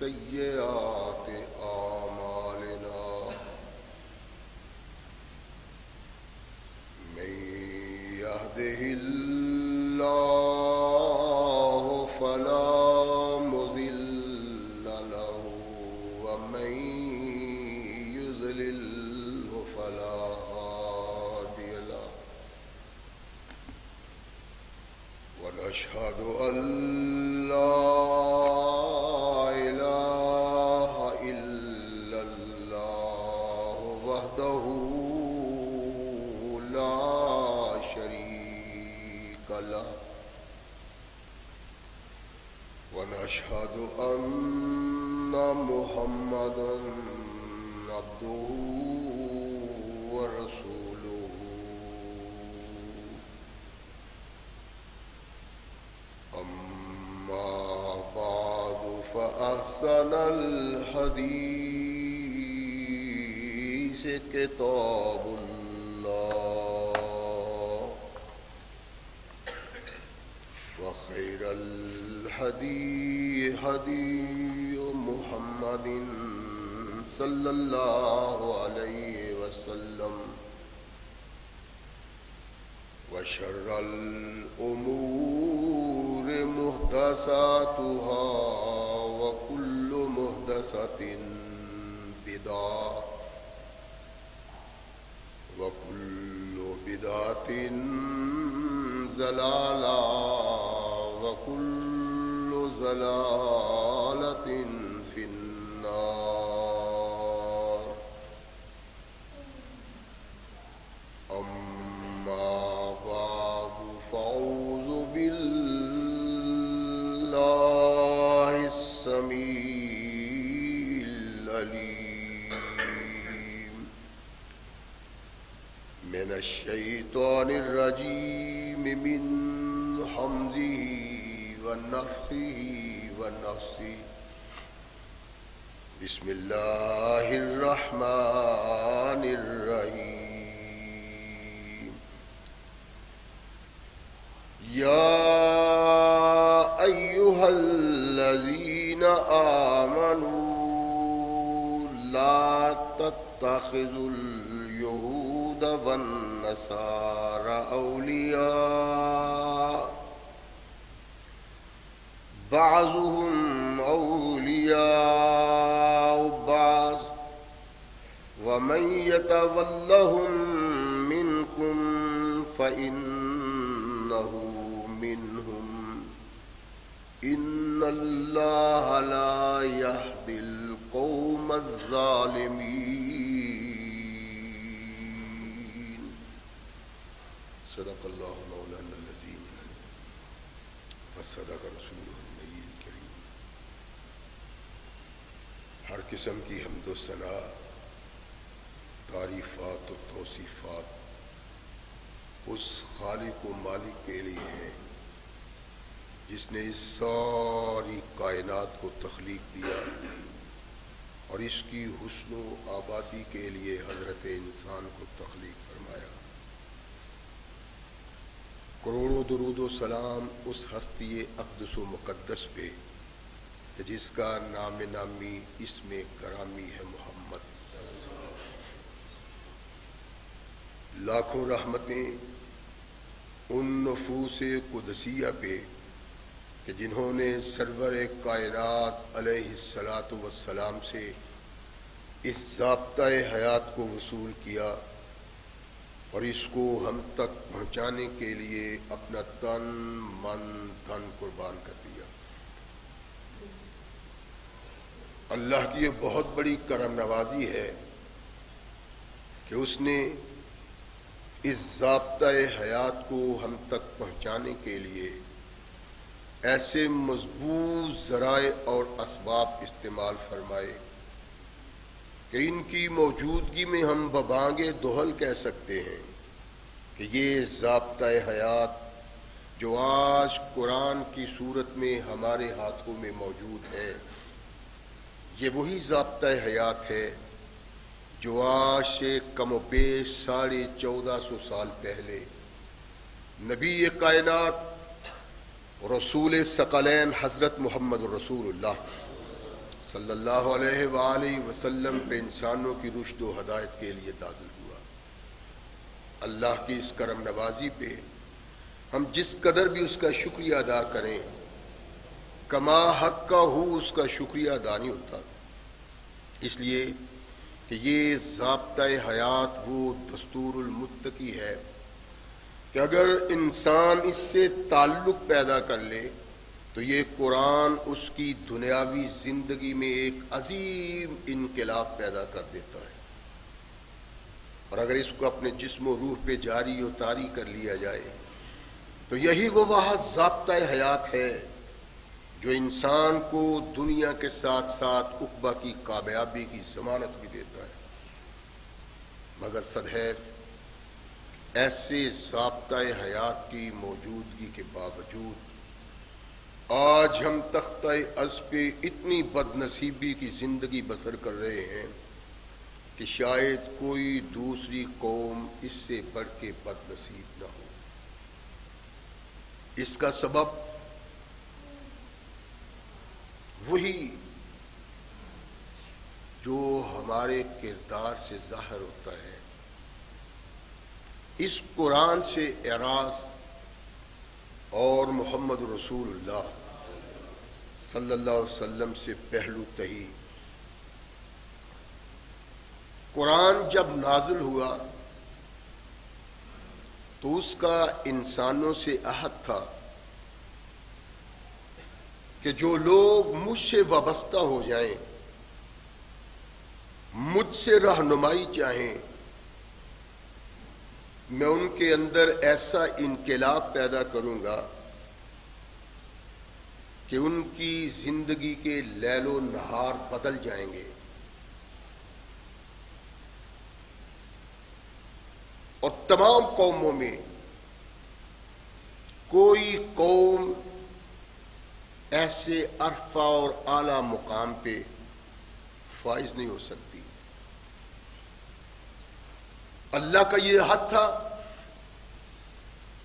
سيئات أعمالنا من يهده الله فلا مضل له ومن يضلل فلا هادي له ونشهد أن لا إله إلا الله وحده لا شريك له ونشهد أن محمدا عبده ورسوله أما بعد فأحسن الحديث كتاب الله وخير الهدي هدي محمد صلى الله عليه وسلم وشر الأمور محدثاتها وكل محدثة بدعة وكل بدعة ضلالة وكل ضلالة في النار أما بعد فأعوذ بالله السميع العليم من الشيطان الرجيم من حمزه ونفخه ونفسه بسم الله الرحمن الرحيم يا أيها الذين آمنوا لا تتخذوا اليهود والنصارى أولياء بعضهم أولياء بعض ومن يتولهم منكم فإنه منهم إن الله لا يهدي القوم الظالمين صدق الله مولانا العظيم وصدق رسوله النبي الكريم ہر قسم کی حمد و ثنا تعریفات و توصیفات اس خالق و مالک کے لیے ہے جس نے اس ساری کائنات کو تخلیق دیا اور اس کی حسن و آبادی کے لیے حضرت انسان کو تخلیق فرمایا۔ کروڑوں درود و سلام اس ہستی اقدس و مقدس پہ کہ جس کا نام نامی اسم گرامی ہے محمد۔ لاکھوں رحمتیں ان نفوس قدسیہ پہ کہ جنہوں نے سرور کائنات علیہ الصلاۃ والسلام سے اس ضابطۂ حیات کو وصول کیا اور اس کو ہم تک پہنچانے کے لیے اپنا تن من دھن قربان کر دیا۔ اللہ کی یہ بہت بڑی کرم نوازی ہے کہ اس نے اس ضابطۂ حیات کو ہم تک پہنچانے کے لیے ایسے مضبوط ذرائع اور اسباب استعمال فرمائے کہ ان کی موجودگی میں ہم ببانگ دہل کہہ سکتے ہیں کہ یہ ضابطۂ حیات جو آج قرآن کی صورت میں ہمارے ہاتھوں میں موجود ہے، یہ وہی ضابطۂ حیات ہے جو آج سے کم و بیش 1450 سال پہلے نبی کائنات رسول ثقلین حضرت محمد رسول اللہ صلی اللہ علیہ وآلہ وسلم پہ انسانوں کی رشد و ہدایت کے لیے نازل ہوا۔ اللہ کی اس کرم نوازی پہ ہم جس قدر بھی اس کا شکریہ ادا کریں، کما حق کا ہو اس کا شکریہ ادا نہیں ہوتا، اس لیے کہ یہ ضابطۂ حیات وہ دستور المتقی ہے کہ اگر انسان اس سے تعلق پیدا کر لے تو یہ قرآن اس کی دنیاوی زندگی میں ایک عظیم انقلاب پیدا کر دیتا ہے، اور اگر اس کو اپنے جسم و روح پہ جاری و طاری کر لیا جائے تو یہی وہ ضابطۂ حیات ہے جو انسان کو دنیا کے ساتھ ساتھ عقبہ کی کامیابی کی ضمانت بھی دیتا ہے۔ مگر صدحیف ایسے ضابطۂ حیات کی موجودگی کے باوجود آج ہم تختہ ارض پہ اتنی بد نصیبی کی زندگی بسر کر رہے ہیں کہ شاید کوئی دوسری قوم اس سے بڑھ کے بد نصیب نہ ہو۔ اس کا سبب وہی جو ہمارے کردار سے ظاہر ہوتا ہے، اس قرآن سے اعراض اور محمد رسول اللہ صلی اللہ علیہ وسلم سے پہلو تہی۔ قرآن جب نازل ہوا تو اس کا انسانوں سے عہد تھا کہ جو لوگ مجھ سے وابستہ ہو جائیں، مجھ سے رہنمائی چاہیں، میں ان کے اندر ایسا انقلاب پیدا کروں گا کہ ان کی زندگی کے لیل و نہار بدل جائیں گے، اور تمام قوموں میں کوئی قوم ایسے عرفہ اور اعلیٰ مقام پہ فائز نہیں ہو سکتی۔ اللہ کا یہ عہد تھا،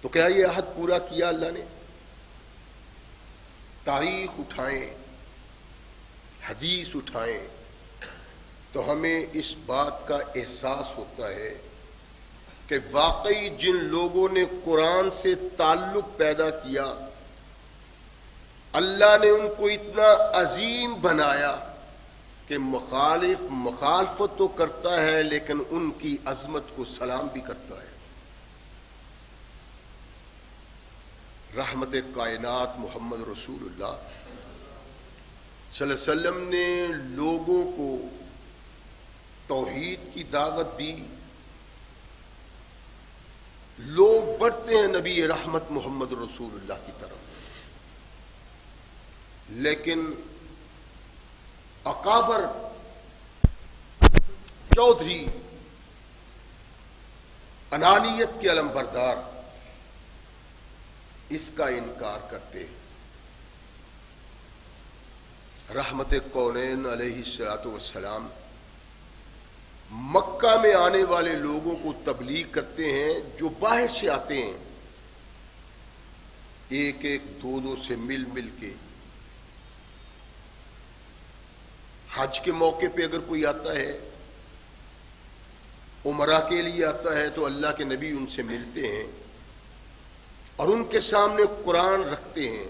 تو کیا یہ عہد پورا کیا اللہ نے؟ تاریخ اٹھائیں، حدیث اٹھائیں تو ہمیں اس بات کا احساس ہوتا ہے کہ واقعی جن لوگوں نے قرآن سے تعلق پیدا کیا، اللہ نے ان کو اتنا عظیم بنایا کہ مخالفت تو کرتا ہے لیکن ان کی عظمت کو سلام بھی کرتا ہے۔ رحمت کائنات محمد رسول اللہ صلی اللہ علیہ وسلم نے لوگوں کو توحید کی دعوت دی، لوگ بڑھتے ہیں نبی رحمت محمد رسول اللہ کی طرف، لیکن اکابر چودھری انانیت کے علم بردار اس کا انکار کرتے ہیں۔ رحمت کونین علیہ الصلوۃ والسلام مکہ میں آنے والے لوگوں کو تبلیغ کرتے ہیں جو باہر سے آتے ہیں، ایک ایک دو دو سے مل مل کے۔ حج کے موقع پہ اگر کوئی آتا ہے، عمرہ کے لیے آتا ہے، تو اللہ کے نبی ان سے ملتے ہیں اور ان کے سامنے قرآن رکھتے ہیں،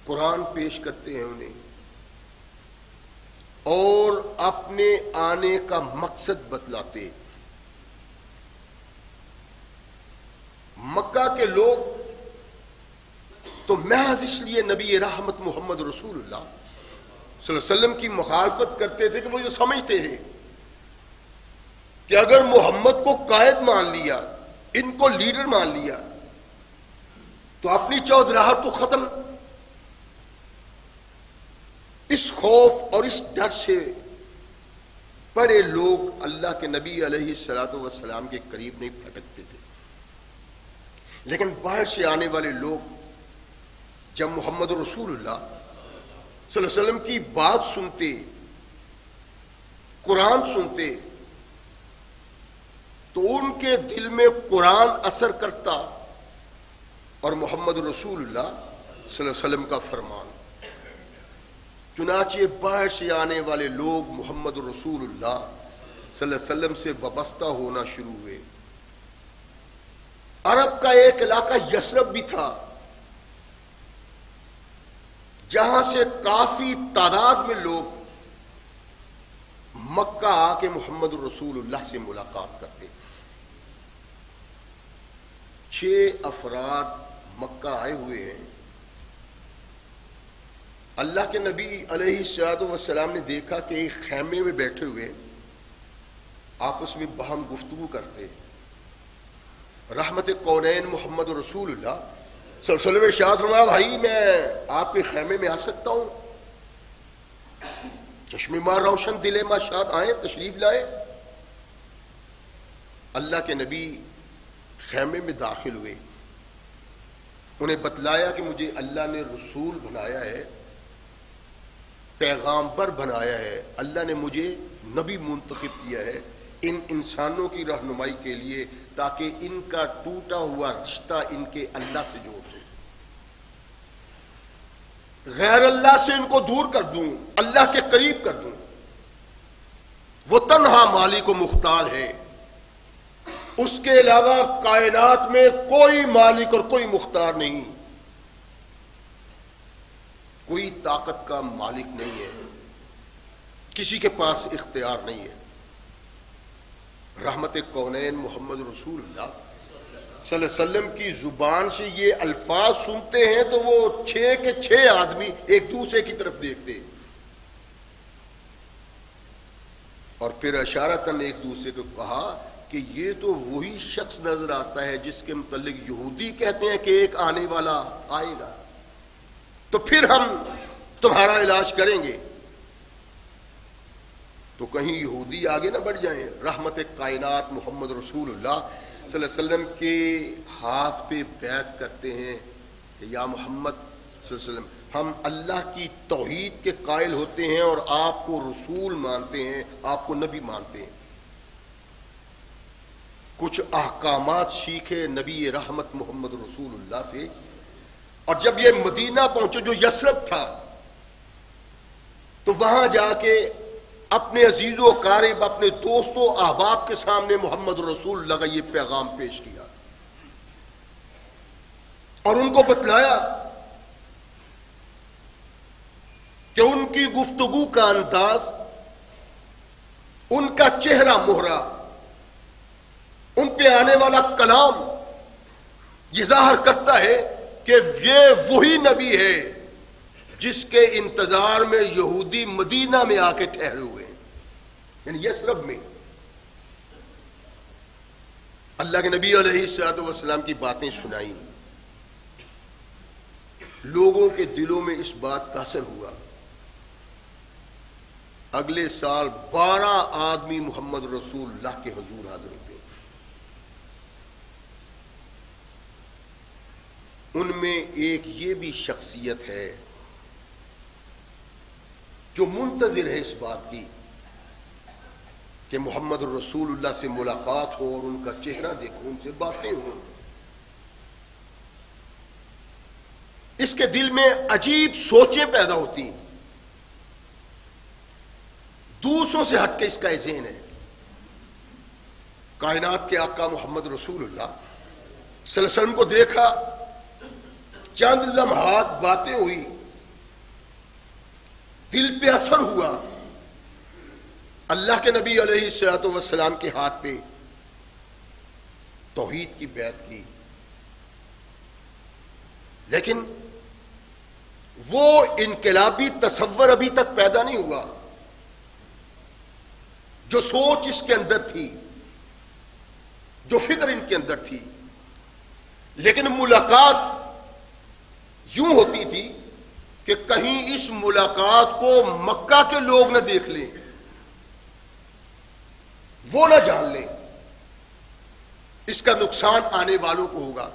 قرآن پیش کرتے ہیں انہیں، اور اپنے آنے کا مقصد بتلاتے۔ مکہ کے لوگ تو محض اس لیے نبی رحمت محمد رسول اللہ صلی اللہ علیہ وسلم کی مخالفت کرتے تھے کہ وہ یہ سمجھتے تھے کہ اگر محمد کو قائد مان لیا، ان کو لیڈر مان لیا، تو اپنی چودراہٹ تو ختم۔ اس خوف اور اس ڈر سے بڑے لوگ اللہ کے نبی علیہ الصلوۃ والسلام کے قریب نہیں پھٹکتے تھے، لیکن باہر سے آنے والے لوگ جب محمد رسول اللہ صلی اللہ علیہ وسلم کی بات سنتے، قرآن سنتے، تو ان کے دل میں قرآن اثر کرتا اور محمد رسول اللہ صلی اللہ علیہ وسلم کا فرمان۔ چنانچہ باہر سے آنے والے لوگ محمد رسول اللہ صلی اللہ علیہ وسلم سے وابستہ ہونا شروع ہوئے۔ عرب کا ایک علاقہ یثرب بھی تھا جہاں سے کافی تعداد میں لوگ مکہ آ کے محمد رسول اللہ سے ملاقات کرتے۔ 6 افراد مکہ آئے ہوئے ہیں۔ اللہ کے نبی علیہ الصلوۃ والسلام نے دیکھا کہ ایک خیمے میں بیٹھے ہوئے آپس میں باہم گفتگو کرتے۔ رحمت کونین محمد رسول اللہ صلی اللہ علیہ وسلم ارشاد فرمایا، بھائی میں آپ کے خیمے میں آ سکتا ہوں؟ چشم ماں روشن دل ماں شاد، آئیں تشریف لائے۔ اللہ کے نبی خیمے میں داخل ہوئے، انہیں بتلایا کہ مجھے اللہ نے رسول بنایا ہے، پیغامبر بنایا ہے، اللہ نے مجھے نبی منتخب کیا ہے ان انسانوں کی رہنمائی کے لیے، تاکہ ان کا ٹوٹا ہوا رشتہ ان کے اللہ سے جوڑ دوں، غیر اللہ سے ان کو دور کر دوں، اللہ کے قریب کر دوں۔ وہ تنہا مالک و مختار ہے، اس کے علاوہ کائنات میں کوئی مالک اور کوئی مختار نہیں، کوئی طاقت کا مالک نہیں ہے، کسی کے پاس اختیار نہیں ہے۔ رحمت کونین محمد رسول اللہ صلی اللہ علیہ وسلم کی زبان سے یہ الفاظ سنتے ہیں تو وہ 6 کے 6 آدمی ایک دوسرے کی طرف دیکھتے اور پھر اشارتاً ایک دوسرے کو کہا کہ یہ تو وہی شخص نظر آتا ہے جس کے متعلق یہودی کہتے ہیں کہ ایک آنے والا آئے گا، تو پھر ہم تمہارا علاج کریں گے۔ تو کہیں یہودی آگے نہ بڑھ جائیں۔ رحمت کائنات محمد رسول اللہ صلی اللہ علیہ وسلم کے ہاتھ پہ بیعت کرتے ہیں کہ یا محمد صلی اللہ علیہ وسلم، ہم اللہ کی توحید کے قائل ہوتے ہیں اور آپ کو رسول مانتے ہیں، آپ کو نبی مانتے ہیں۔ کچھ احکامات سیکھے نبی رحمت محمد رسول اللہ سے، اور جب یہ مدینہ پہنچے جو یثرب تھا تو وہاں جا کے اپنے عزیز و اقارب، اپنے دوستوں احباب کے سامنے محمد رسول اللہ کا یہ پیغام پیش کیا اور ان کو بتلایا کہ ان کی گفتگو کا انداز، ان کا چہرہ مہرہ، ان پہ آنے والا کلام یہ ظاہر کرتا ہے کہ یہ وہی نبی ہے جس کے انتظار میں یہودی مدینہ میں آ کے ٹھہرے ہوئے ہیں، یعنی یثرب میں۔ اللہ کے نبی علیہ الصلوۃ والسلام کی باتیں سنائیں، لوگوں کے دلوں میں اس بات کا اثر ہوا۔ اگلے سال 12 آدمی محمد رسول اللہ کے حضور حاضر ہوتے، ان میں ایک یہ بھی شخصیت ہے جو منتظر ہے اس بات کی کہ محمد رسول اللہ سے ملاقات ہو اور ان کا چہرہ دیکھو، ان سے باتیں ہوں۔ اس کے دل میں عجیب سوچیں پیدا ہوتی ہیں، دوسروں سے ہٹ کے اس کا ذہن ہے۔ کائنات کے آقا محمد رسول اللہ صلی اللہ علیہ وسلم کو دیکھا، چند لمحات باتیں ہوئی، دل پہ اثر ہوا۔ اللہ کے نبی علیہ الصلوۃ والسلام کے ہاتھ پہ توحید کی بیعت کی، لیکن وہ انقلابی تصور ابھی تک پیدا نہیں ہوا جو سوچ اس کے اندر تھی، جو فکر ان کے اندر تھی۔ لیکن ملاقات یوں ہوتی تھی کہ کہیں اس ملاقات کو مکہ کے لوگ نہ دیکھ لیں، وہ نہ جان لیں، اس کا نقصان آنے والوں کو ہوگا۔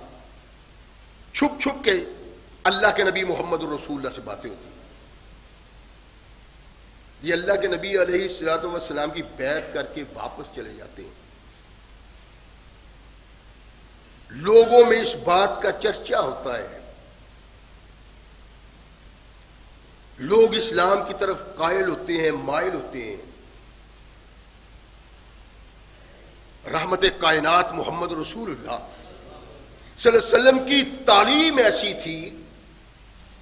چھپ چھپ کے اللہ کے نبی محمد رسول اللہ سے باتیں ہوتی، یہ اللہ کے نبی علیہ الصلوۃ والسلام کی بیعت کر کے واپس چلے جاتے ہیں۔ لوگوں میں اس بات کا چرچا ہوتا ہے لوگ اسلام کی طرف قائل ہوتے ہیں، مائل ہوتے ہیں، رحمت کائنات محمد رسول اللہ صلی اللہ علیہ وسلم کی تعلیم ایسی تھی،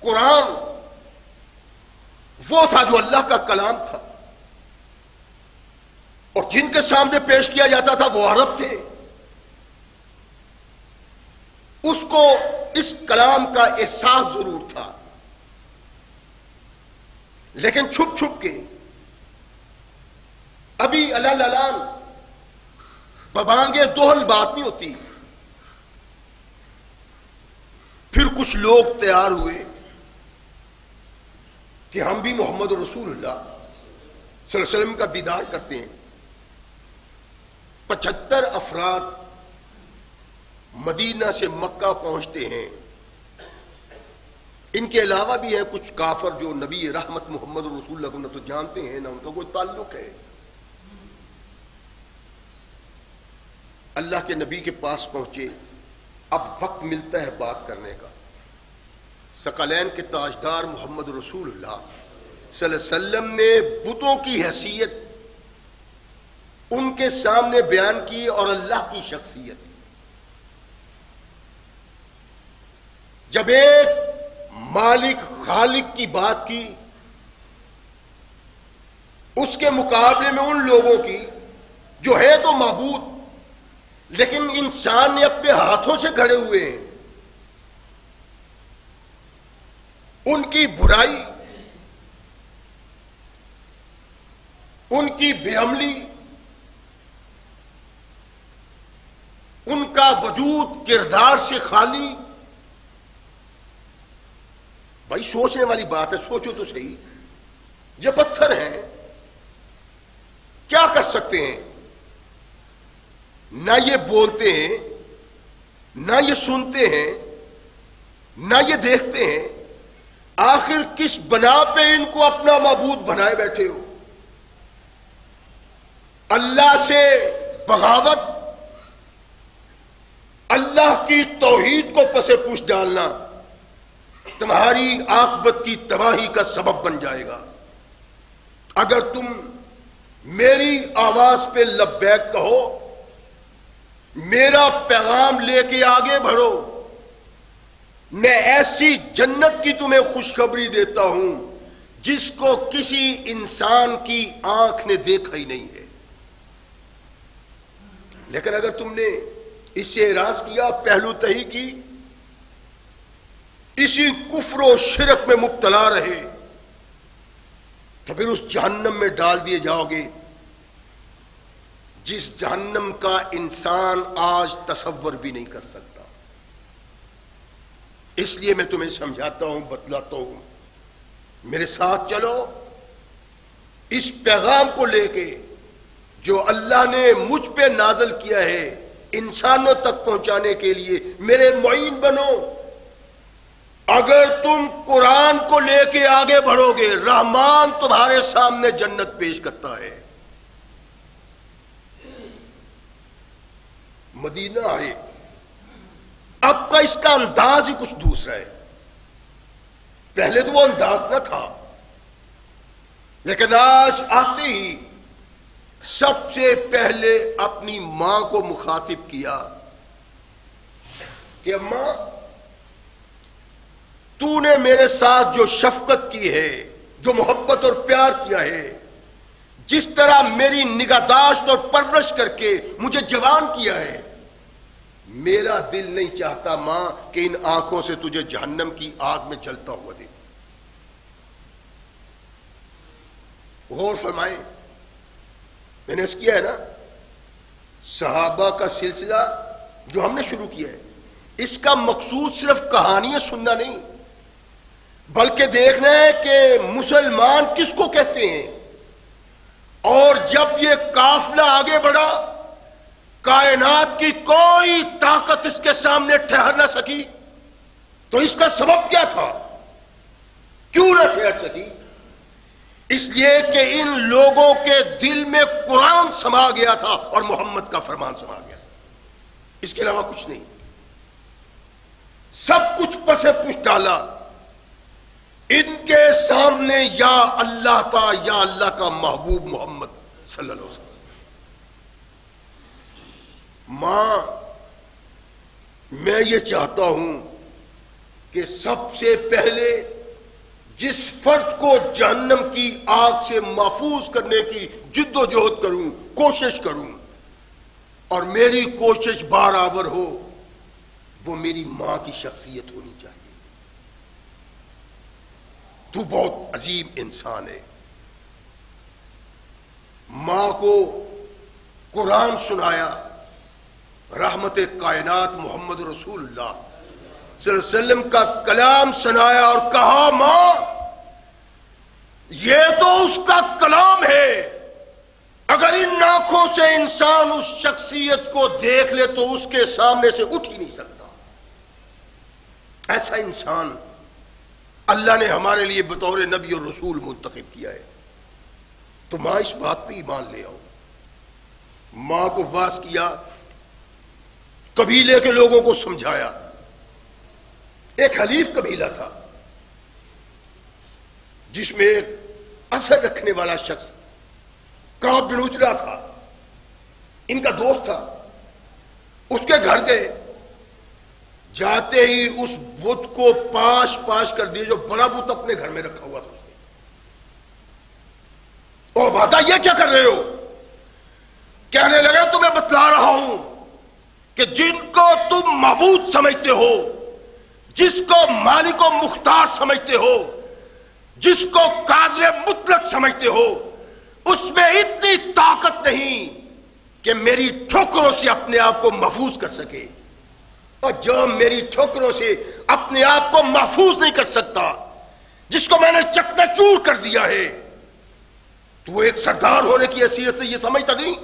قرآن وہ تھا جو اللہ کا کلام تھا، اور جن کے سامنے پیش کیا جاتا تھا وہ عرب تھے، اس کو اس کلام کا احساس ضرور تھا، لیکن چھپ چھپ کے ابھی اللہ لالان ببانگے دوہل بات نہیں ہوتی۔ پھر کچھ لوگ تیار ہوئے کہ ہم بھی محمد رسول اللہ صلی اللہ علیہ وسلم کا دیدار کرتے ہیں۔ 75 افراد مدینہ سے مکہ پہنچتے ہیں، ان کے علاوہ بھی ہیں کچھ کافر جو نبی رحمت محمد رسول اللہ کو نہ تو جانتے ہیں نہ ان کا کوئی تعلق ہے۔ اللہ کے نبی کے پاس پہنچے، اب وقت ملتا ہے بات کرنے کا۔ ثقلین کے تاجدار محمد رسول اللہ صلی اللہ علیہ وسلم نے بتوں کی حیثیت ان کے سامنے بیان کی اور اللہ کی شخصیت۔ جب ایک مالک خالق کی بات کی، اس کے مقابلے میں ان لوگوں کی جو ہے تو معبود لیکن انسان نے اپنے ہاتھوں سے گھڑے ہوئے ہیں، ان کی برائی، ان کی بے عملی، ان کا وجود کردار سے خالی۔ بھائی سوچنے والی بات ہے، سوچو تو صحیح، یہ پتھر ہیں، کیا کر سکتے ہیں؟ نہ یہ بولتے ہیں، نہ یہ سنتے ہیں، نہ یہ دیکھتے ہیں، آخر کس بنا پہ ان کو اپنا معبود بنائے بیٹھے ہو؟ اللہ سے بغاوت، اللہ کی توحید کو پس پوش ڈالنا تمہاری عاقبت کی تباہی کا سبب بن جائے گا۔ اگر تم میری آواز پہ لبیک کہو، میرا پیغام لے کے آگے بڑھو، میں ایسی جنت کی تمہیں خوشخبری دیتا ہوں جس کو کسی انسان کی آنکھ نے دیکھا ہی نہیں ہے۔ لیکن اگر تم نے اس سے اعراض کیا، پہلو تہی کی، اسی کفر و شرک میں مبتلا رہے، تو پھر اس جہنم میں ڈال دیے جاؤ گے جس جہنم کا انسان آج تصور بھی نہیں کر سکتا۔ اس لیے میں تمہیں سمجھاتا ہوں، بتلاتا ہوں، میرے ساتھ چلو، اس پیغام کو لے کے جو اللہ نے مجھ پہ نازل کیا ہے انسانوں تک پہنچانے کے لیے میرے معین بنو۔ اگر تم قرآن کو لے کے آگے بڑھو گے، رحمان تمہارے سامنے جنت پیش کرتا ہے۔ مدینہ آئے، اب کا اس کا انداز ہی کچھ دوسرا ہے۔ پہلے تو وہ انداز نہ تھا، لیکن آج آتے ہی سب سے پہلے اپنی ماں کو مخاطب کیا کہ اماں، تو نے میرے ساتھ جو شفقت کی ہے، جو محبت اور پیار کیا ہے، جس طرح میری نگہداشت اور پرورش کر کے مجھے جوان کیا ہے، میرا دل نہیں چاہتا ماں کہ ان آنکھوں سے تجھے جہنم کی آگ میں جلتا ہوا دے۔ غور فرمائیں، میں نے اس کیا ہے نا، صحابہ کا سلسلہ جو ہم نے شروع کیا ہے، اس کا مقصود صرف کہانیاں سننا نہیں، بلکہ دیکھنا ہے کہ مسلمان کس کو کہتے ہیں، اور جب یہ قافلہ آگے بڑھا، کائنات کی کوئی طاقت اس کے سامنے ٹھہر نہ سکی، تو اس کا سبب کیا تھا؟ کیوں نہ ٹھہر سکی؟ اس لیے کہ ان لوگوں کے دل میں قرآن سما گیا تھا اور محمد کا فرمان سما گیا، اس کے علاوہ کچھ نہیں۔ سب کچھ پس پش ڈالا، ان کے سامنے یا اللہ تھا یا اللہ کا محبوب محمد صلی اللہ علیہ وسلم۔ ماں، میں یہ چاہتا ہوں کہ سب سے پہلے جس فرد کو جہنم کی آگ سے محفوظ کرنے کی جد و جہد کروں، کوشش کروں، اور میری کوشش برابر ہو، وہ میری ماں کی شخصیت ہونی چاہیے۔ تو بہت عظیم انسان ہے۔ ماں کو قرآن سنایا، رحمت کائنات محمد رسول اللہ صلی اللہ علیہ وسلم کا کلام سنایا اور کہا ماں یہ تو اس کا کلام ہے، اگر ان آنکھوں سے انسان اس شخصیت کو دیکھ لے تو اس کے سامنے سے اٹھ ہی نہیں سکتا۔ ایسا انسان اللہ نے ہمارے لیے بطور نبی اور رسول منتخب کیا ہے۔ تو ماں اس بات پہ ایمان لے آؤ۔ ماں کو واعظ کیا، قبیلے کے لوگوں کو سمجھایا۔ ایک حلیف قبیلہ تھا جس میں ایک اثر رکھنے والا شخص کعب بن عجرہ تھا، ان کا دوست تھا۔ اس کے گھر گئے، جاتے ہی اس بت کو پاش پاش کر دیے، جو بڑا بت اپنے گھر میں رکھا ہوا تھا اس نے۔ او بھاتا یہ کیا کر رہے ہو؟ کہنے لگے تمہیں بتلا رہا ہوں کہ جن کو تم معبود سمجھتے ہو، جس کو مالک و مختار سمجھتے ہو، جس کو قادر مطلق سمجھتے ہو، اس میں اتنی طاقت نہیں کہ میری ٹھوکروں سے اپنے آپ کو محفوظ کر سکے، اور جو میری ٹھوکروں سے اپنے آپ کو محفوظ نہیں کر سکتا، جس کو میں نے چکنا چور کر دیا ہے، تو ایک سردار ہونے کی حیثیت سے یہ سمجھتا نہیں؟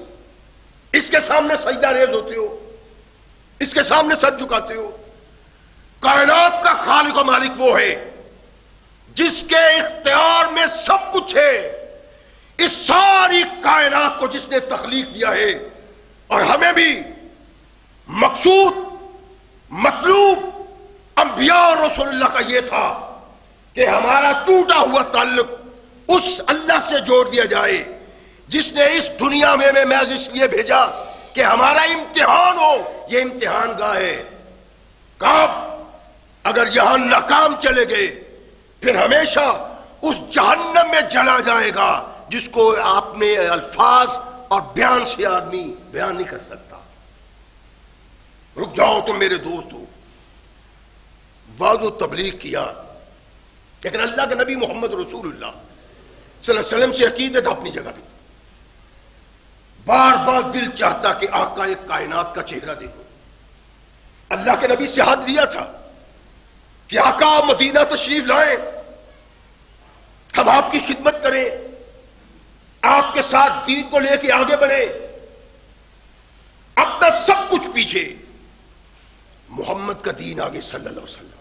اس کے سامنے سجدہ ریز ہوتے ہو، اس کے سامنے سر جھکاتے ہو۔ کائنات کا خالق و مالک وہ ہے جس کے اختیار میں سب کچھ ہے، اس ساری کائنات کو جس نے تخلیق دیا ہے۔ اور ہمیں بھی مقصود، مطلوب انبیاء اور رسول اللہ کا یہ تھا کہ ہمارا ٹوٹا ہوا تعلق اس اللہ سے جوڑ دیا جائے جس نے اس دنیا میں محض اس لیے بھیجا کہ ہمارا امتحان ہو۔ یہ امتحان گاہ ہے۔ کعب اگر یہاں ناکام چلے گئے پھر ہمیشہ اس جہنم میں جلا جائے گا جس کو آپ نے الفاظ اور بیان سے آدمی بیان نہیں کر سکتا۔ رک جاؤ تم میرے دوست ہو۔ واعظ و تبلیغ کیا، لیکن اللہ کے نبی محمد رسول اللہ صلی اللہ علیہ وسلم سے عقیدت اپنی جگہ بھی۔ بار بار دل چاہتا کہ آقا ایک کائنات کا چہرہ دیکھو۔ اللہ کے نبی سے ہاتھ دیا تھا کہ آقا مدینہ تشریف لائیں، ہم آپ کی خدمت کریں، آپ کے ساتھ دین کو لے کے آگے بڑھیں۔ اب تک سب کچھ پیچھے، محمد کا دین آگے صلی اللہ علیہ وسلم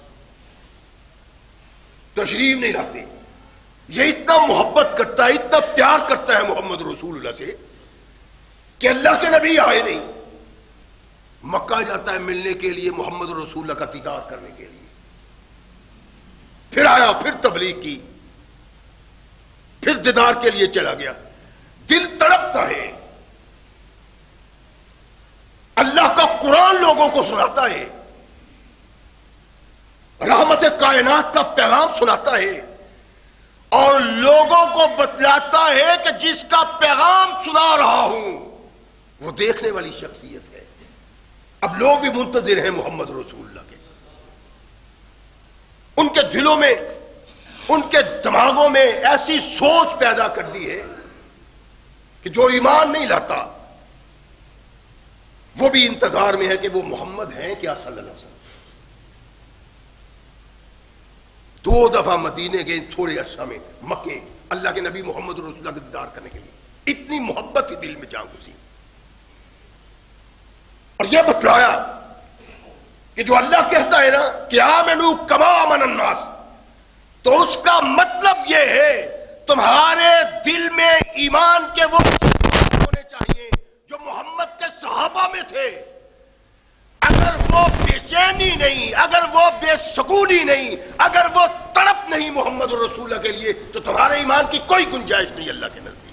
تشریف نہیں لاتے۔ یہ اتنا محبت کرتا ہے، اتنا پیار کرتا ہے محمد رسول اللہ سے کہ اللہ کے نبی آئے نہیں، مکہ جاتا ہے ملنے کے لیے، محمد رسول اللہ کا دیدار کرنے کے لیے۔ پھر آیا، پھر تبلیغ کی، پھر دیدار کے لیے چلا گیا۔ دل تڑپتا ہے، اللہ کا قرآن لوگوں کو سناتا ہے، رحمت کائنات کا پیغام سناتا ہے، اور لوگوں کو بتلاتا ہے کہ جس کا پیغام سنا رہا ہوں وہ دیکھنے والی شخصیت ہے۔ اب لوگ بھی منتظر ہیں محمد رسول اللہ کے۔ ان کے دلوں میں، ان کے دماغوں میں ایسی سوچ پیدا کر دی ہے کہ جو ایمان نہیں لاتا وہ بھی انتظار میں ہے کہ وہ محمد ہیں کیا صلی اللہ علیہ وسلم۔ 2 دفعہ مدینے گئے تھوڑے عرصہ میں، مکے اللہ کے نبی محمد رسول اللہ کا دیدار کرنے کے لیے۔ اتنی محبت ہی دل میں جان گھسی، اور یہ بتلایا کہ جو اللہ کہتا ہے نا کہ آمنو کما آمن الناس، تو اس کا مطلب یہ ہے تمہارے دل میں ایمان کے وہ ہونے چاہیے جو محمد کے صحابہ میں تھے۔ اگر وہ بے چینی نہیں، اگر وہ بے سکونی نہیں، اگر وہ تڑپ نہیں محمد کے لیے تو تمہارے ایمان کی کوئی گنجائش نہیں اللہ کے نزدیک۔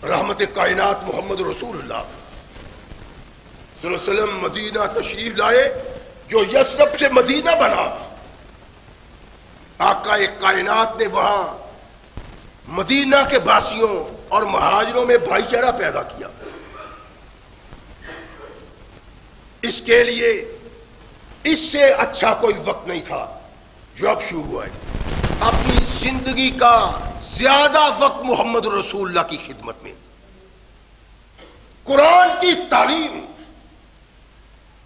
رحمت کائنات محمد رسول اللہ صلی اللہ علیہ وسلم مدینہ تشریف لائے، جو یثرب سے مدینہ بنا، آقا کائنات نے وہاں مدینہ کے باسیوں اور مہاجروں میں بھائی چارہ پیدا کیا۔ اس کے لیے اس سے اچھا کوئی وقت نہیں تھا جو اب شروع ہوا ہے۔ اپنی زندگی کا زیادہ وقت محمد رسول اللہ کی خدمت میں، قرآن کی تعلیم،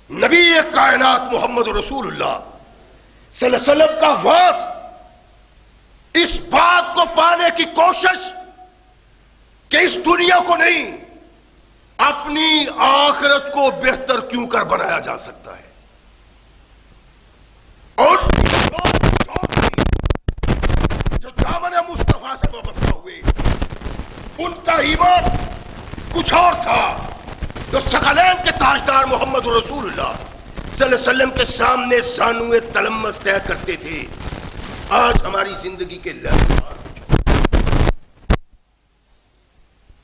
نبی کائنات محمد رسول اللہ صلی اللہ علیہ وسلم کا واس، اس بات کو پانے کی کوشش کہ اس دنیا کو نہیں اپنی آخرت کو بہتر کیوں کر بنایا جا سکتا ہے۔ اور جو دامن مصطفیٰ سے وابستہ ہوئے، ان کا ایمان کچھ اور تھا۔ جو ثقلین کے تاجدار محمد رسول اللہ صلی اللہ علیہ وسلم کے سامنے زانوئے تلمس طے کرتے تھے، آج ہماری زندگی کے لہر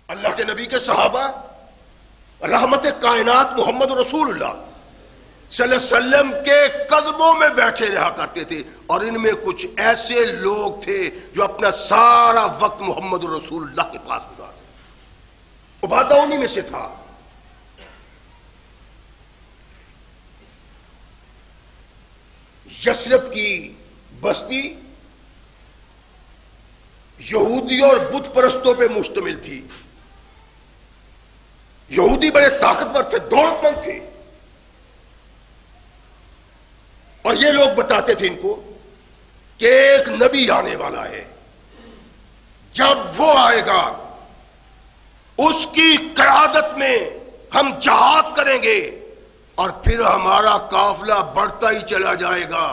اللہ کے نبی کے صحابہ رحمت کائنات محمد رسول اللہ صلی اللہ علیہ وسلم کے قدموں میں بیٹھے رہا کرتے تھے، اور ان میں کچھ ایسے لوگ تھے جو اپنا سارا وقت محمد رسول اللہ کے پاس گزارتے۔ عبادہ انہی میں سے تھا۔ یثرب کی بستی یہودیوں اور بت پرستوں پہ مشتمل تھی۔ یہودی بڑے طاقتور تھے، دولت مند تھے، اور یہ لوگ بتاتے تھے ان کو کہ ایک نبی آنے والا ہے، جب وہ آئے گا اس کی قیادت میں ہم جہاد کریں گے، اور پھر ہمارا قافلہ بڑھتا ہی چلا جائے گا،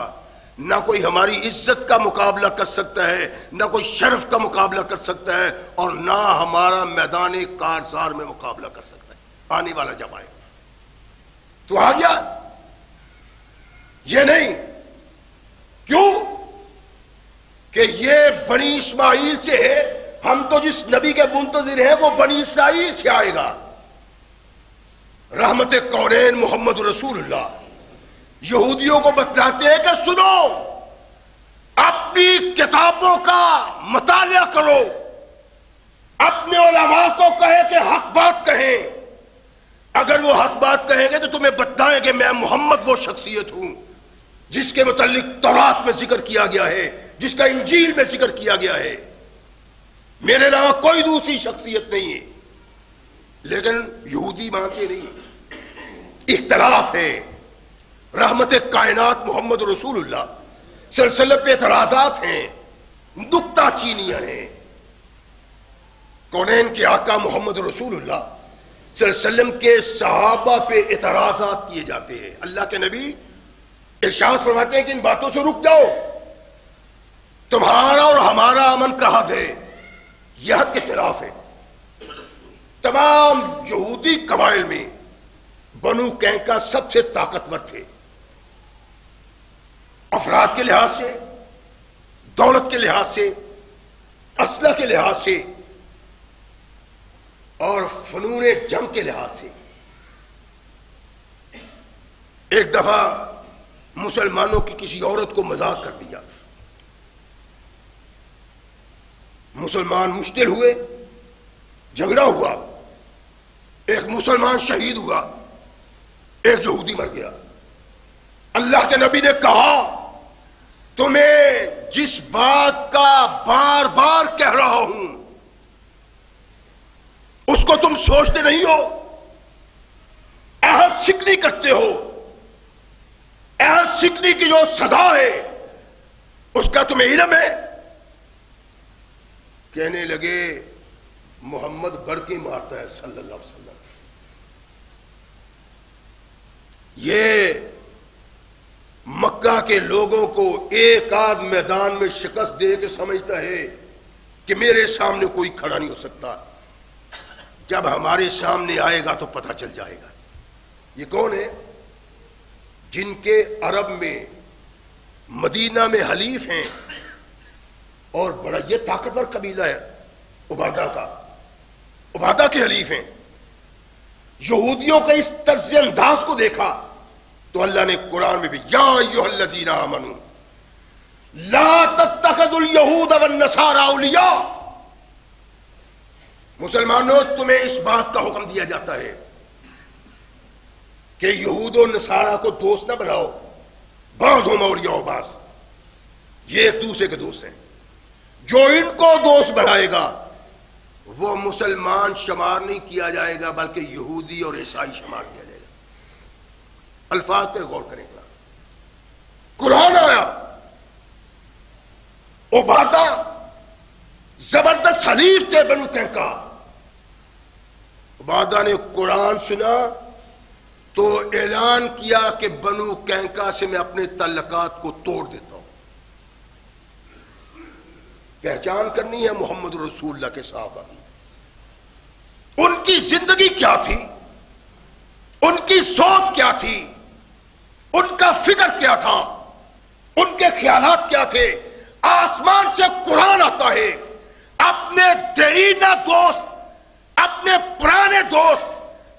نہ کوئی ہماری عزت کا مقابلہ کر سکتا ہے، نہ کوئی شرف کا مقابلہ کر سکتا ہے، اور نہ ہمارا میدان کارزار میں مقابلہ کر سکتا ہے آنے والا جب آئے گا۔ تو آ گیا؟ یہ نہیں، کیوں کہ یہ بنی اسماعیل سے ہے، ہم تو جس نبی کے منتظر ہیں وہ بنی اسرائیل سے آئے گا۔ رحمت کونین محمد رسول اللہ یہودیوں کو بتلاتے ہیں کہ سنو، اپنی کتابوں کا مطالعہ کرو، اپنے علماء کو کہیں کہ حق بات کہیں، اگر وہ حق بات کہیں گے تو تمہیں بتائیں کہ میں محمد وہ شخصیت ہوں جس کے متعلق تورات میں ذکر کیا گیا ہے، جس کا انجیل میں ذکر کیا گیا ہے، میرے علاوہ کوئی دوسری شخصیت نہیں ہے۔ لیکن یہودی مانتے نہیں، اختلاف ہے۔ رحمت کائنات محمد رسول اللہ صلی اللہ علیہ وسلم پہ اعتراضات ہیں، نکتہ چینیاں ہیں۔ کونین کے آقا محمد رسول اللہ صلی اللہ علیہ وسلم کے صحابہ پہ اعتراضات کیے جاتے ہیں۔ اللہ کے نبی ارشاد فرماتے ہیں کہ ان باتوں سے رک جاؤ، تمہارا اور ہمارا امن کا حد ہے، یہ حد کے خلاف ہے۔ تمام یہودی قبائل میں بنو قینقاع سب سے طاقتور تھے، افراد کے لحاظ سے، دولت کے لحاظ سے، اسلحہ کے لحاظ سے، اور فنون جنگ کے لحاظ سے۔ ایک دفعہ مسلمانوں کی کسی عورت کو مذاق کر دیا، مسلمان مشتعل ہوئے، جھگڑا ہوا، ایک مسلمان شہید ہوا، ایک یہودی مر گیا۔ اللہ کے نبی نے کہا تمہیں جس بات کا بار بار کہہ رہا ہوں اس کو تم سوچتے نہیں ہو، عہد شکنی کرتے ہو، عہد شکنی کی جو سزا ہے اس کا تمہیں علم ہے؟ کہنے لگے محمد بڑھ کے مارتا ہے صلی اللہ علیہ وسلم۔ یہ مکہ کے لوگوں کو ایک آدھ میدان میں شکست دے کے سمجھتا ہے کہ میرے سامنے کوئی کھڑا نہیں ہو سکتا، جب ہمارے سامنے آئے گا تو پتہ چل جائے گا۔ یہ کون ہے؟ جن کے عرب میں مدینہ میں حلیف ہیں اور بڑا یہ طاقتور قبیلہ ہے عبادہ کا، عبادہ کے حلیف ہیں. یہودیوں کا اس طرز انداز کو دیکھا تو اللہ نے قرآن میں بھی یا ایھا الذین آمنوا لا تتخذوا اليہود والنصارى اولیاء. مسلمانوں تمہیں اس بات کا حکم دیا جاتا ہے کہ یہود و نصارہ کو دوست نہ بناؤ. بعضهم اولیاء بعض، یہ ایک دوسرے کے دوست ہیں. جو ان کو دوست بنائے گا وہ مسلمان شمار نہیں کیا جائے گا بلکہ یہودی اور عیسائی شمار کیا جائے گا. الفاظ پہ غور کریں گا. قرآن آیا، عبادہ زبردست حلیف تھے بنو قینقاع. عبادہ نے قرآن سنا تو اعلان کیا کہ بنو قینقاع سے میں اپنے تعلقات کو توڑ دیتا ہوں. پہچان کرنی ہے محمد رسول اللہ کے صحابہ کی. ان کی زندگی کیا تھی، ان کی سوچ کیا تھی، ان کا فکر کیا تھا، ان کے خیالات کیا تھے. آسمان سے قرآن آتا ہے، اپنے دیرینہ دوست، اپنے پرانے دوست،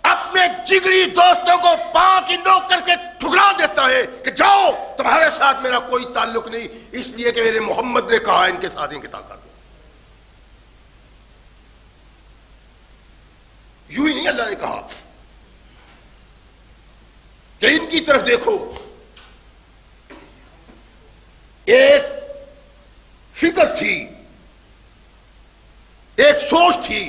اپنے جگری دوستوں کو پاک نوک کر کے ٹھکرا دیتا ہے کہ جاؤ تمہارے ساتھ میرا کوئی تعلق نہیں، اس لیے کہ میرے محمد نے کہا ان کے ساتھ ان کی طاقت. یوں ہی نہیں اللہ نے کہا کہ ان کی طرف دیکھو. ایک فکر تھی، ایک سوچ تھی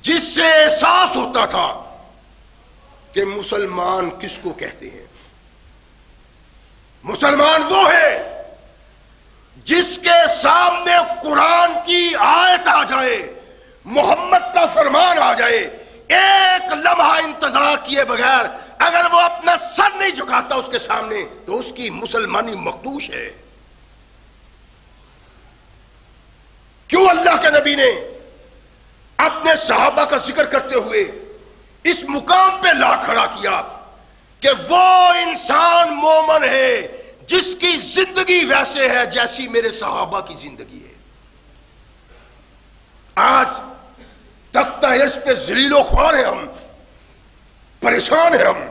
جس سے احساس ہوتا تھا کہ مسلمان کس کو کہتے ہیں. مسلمان وہ ہے جس کے سامنے قرآن کی آیت آ جائے، محمد کا فرمان آ جائے، ایک لمحہ انتظار کیے بغیر اگر وہ اپنا سر نہیں جھکاتا اس کے سامنے تو اس کی مسلمانی مخدوش ہے. کیوں اللہ کے نبی نے اپنے صحابہ کا ذکر کرتے ہوئے اس مقام پہ لا کھڑا کیا کہ وہ انسان مومن ہے جس کی زندگی ویسے ہے جیسی میرے صحابہ کی زندگی ہے. آج تختہ عرش پہ ذلیل و خوار ہیں ہم، پریشان ہیں ہم.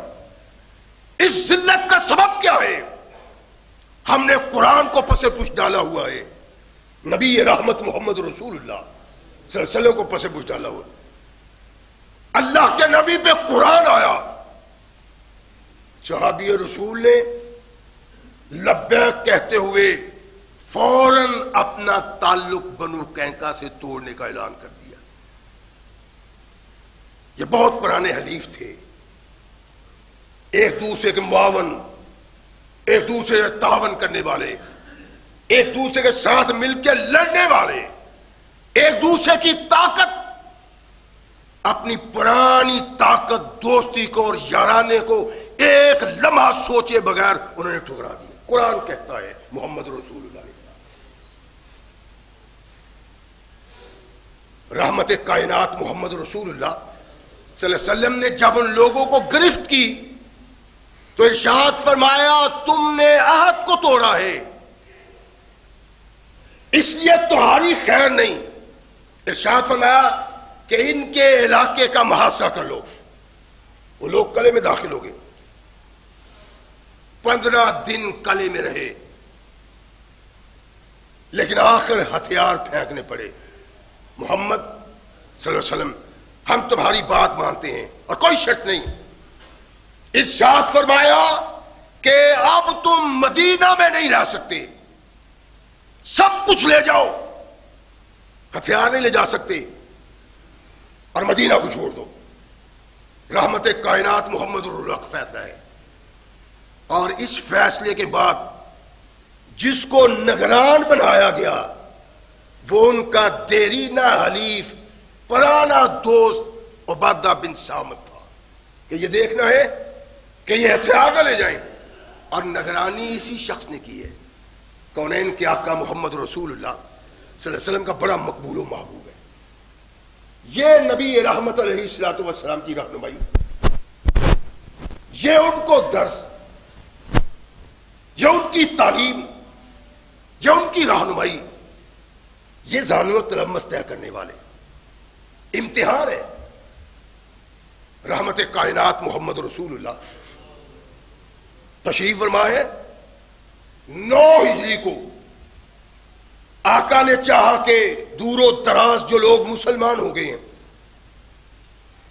اس ذلت کا سبب کیا ہے؟ ہم نے قرآن کو پس پش ڈالا ہوا ہے، نبی رحمت محمد رسول اللہ صلی اللہ علیہ وسلم کو پس پش ڈالا ہوا. اللہ کے نبی پہ قرآن آیا، صحابی رسول نے لبیک کہتے ہوئے فوراً اپنا تعلق بنو قینقاع سے توڑنے کا اعلان کر دیا. یہ بہت پرانے حلیف تھے، ایک دوسرے کے معاون، ایک دوسرے سے تعاون کرنے والے، ایک دوسرے کے ساتھ مل کے لڑنے والے، ایک دوسرے کی طاقت، اپنی پرانی طاقت، دوستی کو اور یارانے کو ایک لمحہ سوچے بغیر انہوں نے ٹھکرا دیا. قرآن کہتا ہے، محمد رسول اللہ نے رحمت کائنات محمد رسول اللہ صلی اللہ علیہ وسلم نے جب ان لوگوں کو گرفت کی تو ارشاد فرمایا تم نے عہد کو توڑا ہے اس لیے تمہاری خیر نہیں. ارشاد فرمایا کہ ان کے علاقے کا محاصرہ کر لو. وہ لوگ قلعے میں داخل ہو گئے، 15 دن قلعے میں رہے، لیکن آخر ہتھیار پھینکنے پڑے. محمد صلی اللہ علیہ وسلم ہم تمہاری بات مانتے ہیں اور کوئی شرط نہیں. ارشاد فرمایا کہ اب تم مدینہ میں نہیں رہ سکتے، سب کچھ لے جاؤ، ہتھیار نہیں لے جا سکتے اور مدینہ کو چھوڑ دو. رحمت کائنات محمد رسول اللہ کا فیصلہ ہے. اور اس فیصلے کے بعد جس کو نگران بنایا گیا وہ ان کا دیرینہ حلیف، پرانا دوست عبادہ بن صامت تھا کہ یہ دیکھنا ہے کہ یہ ہتھیار نہ لے جائیں. اور نگرانی اسی شخص نے کی ہے. کونین کے آقا محمد رسول اللہ صلی اللہ علیہ وسلم کا بڑا مقبول و محبوب ہے. یہ نبی رحمت علیہ الصلوۃ والسلام کی رہنمائی، یہ ان کو درس، یا ان کی تعلیم یا ان کی رہنمائی، یہ زانو تلمس طے کرنے والے امتحان ہے۔ رحمت کائنات محمد رسول اللہ تشریف فرما ہے 9 ہجری کو آقا نے چاہا کہ دور و دراز جو لوگ مسلمان ہو گئے ہیں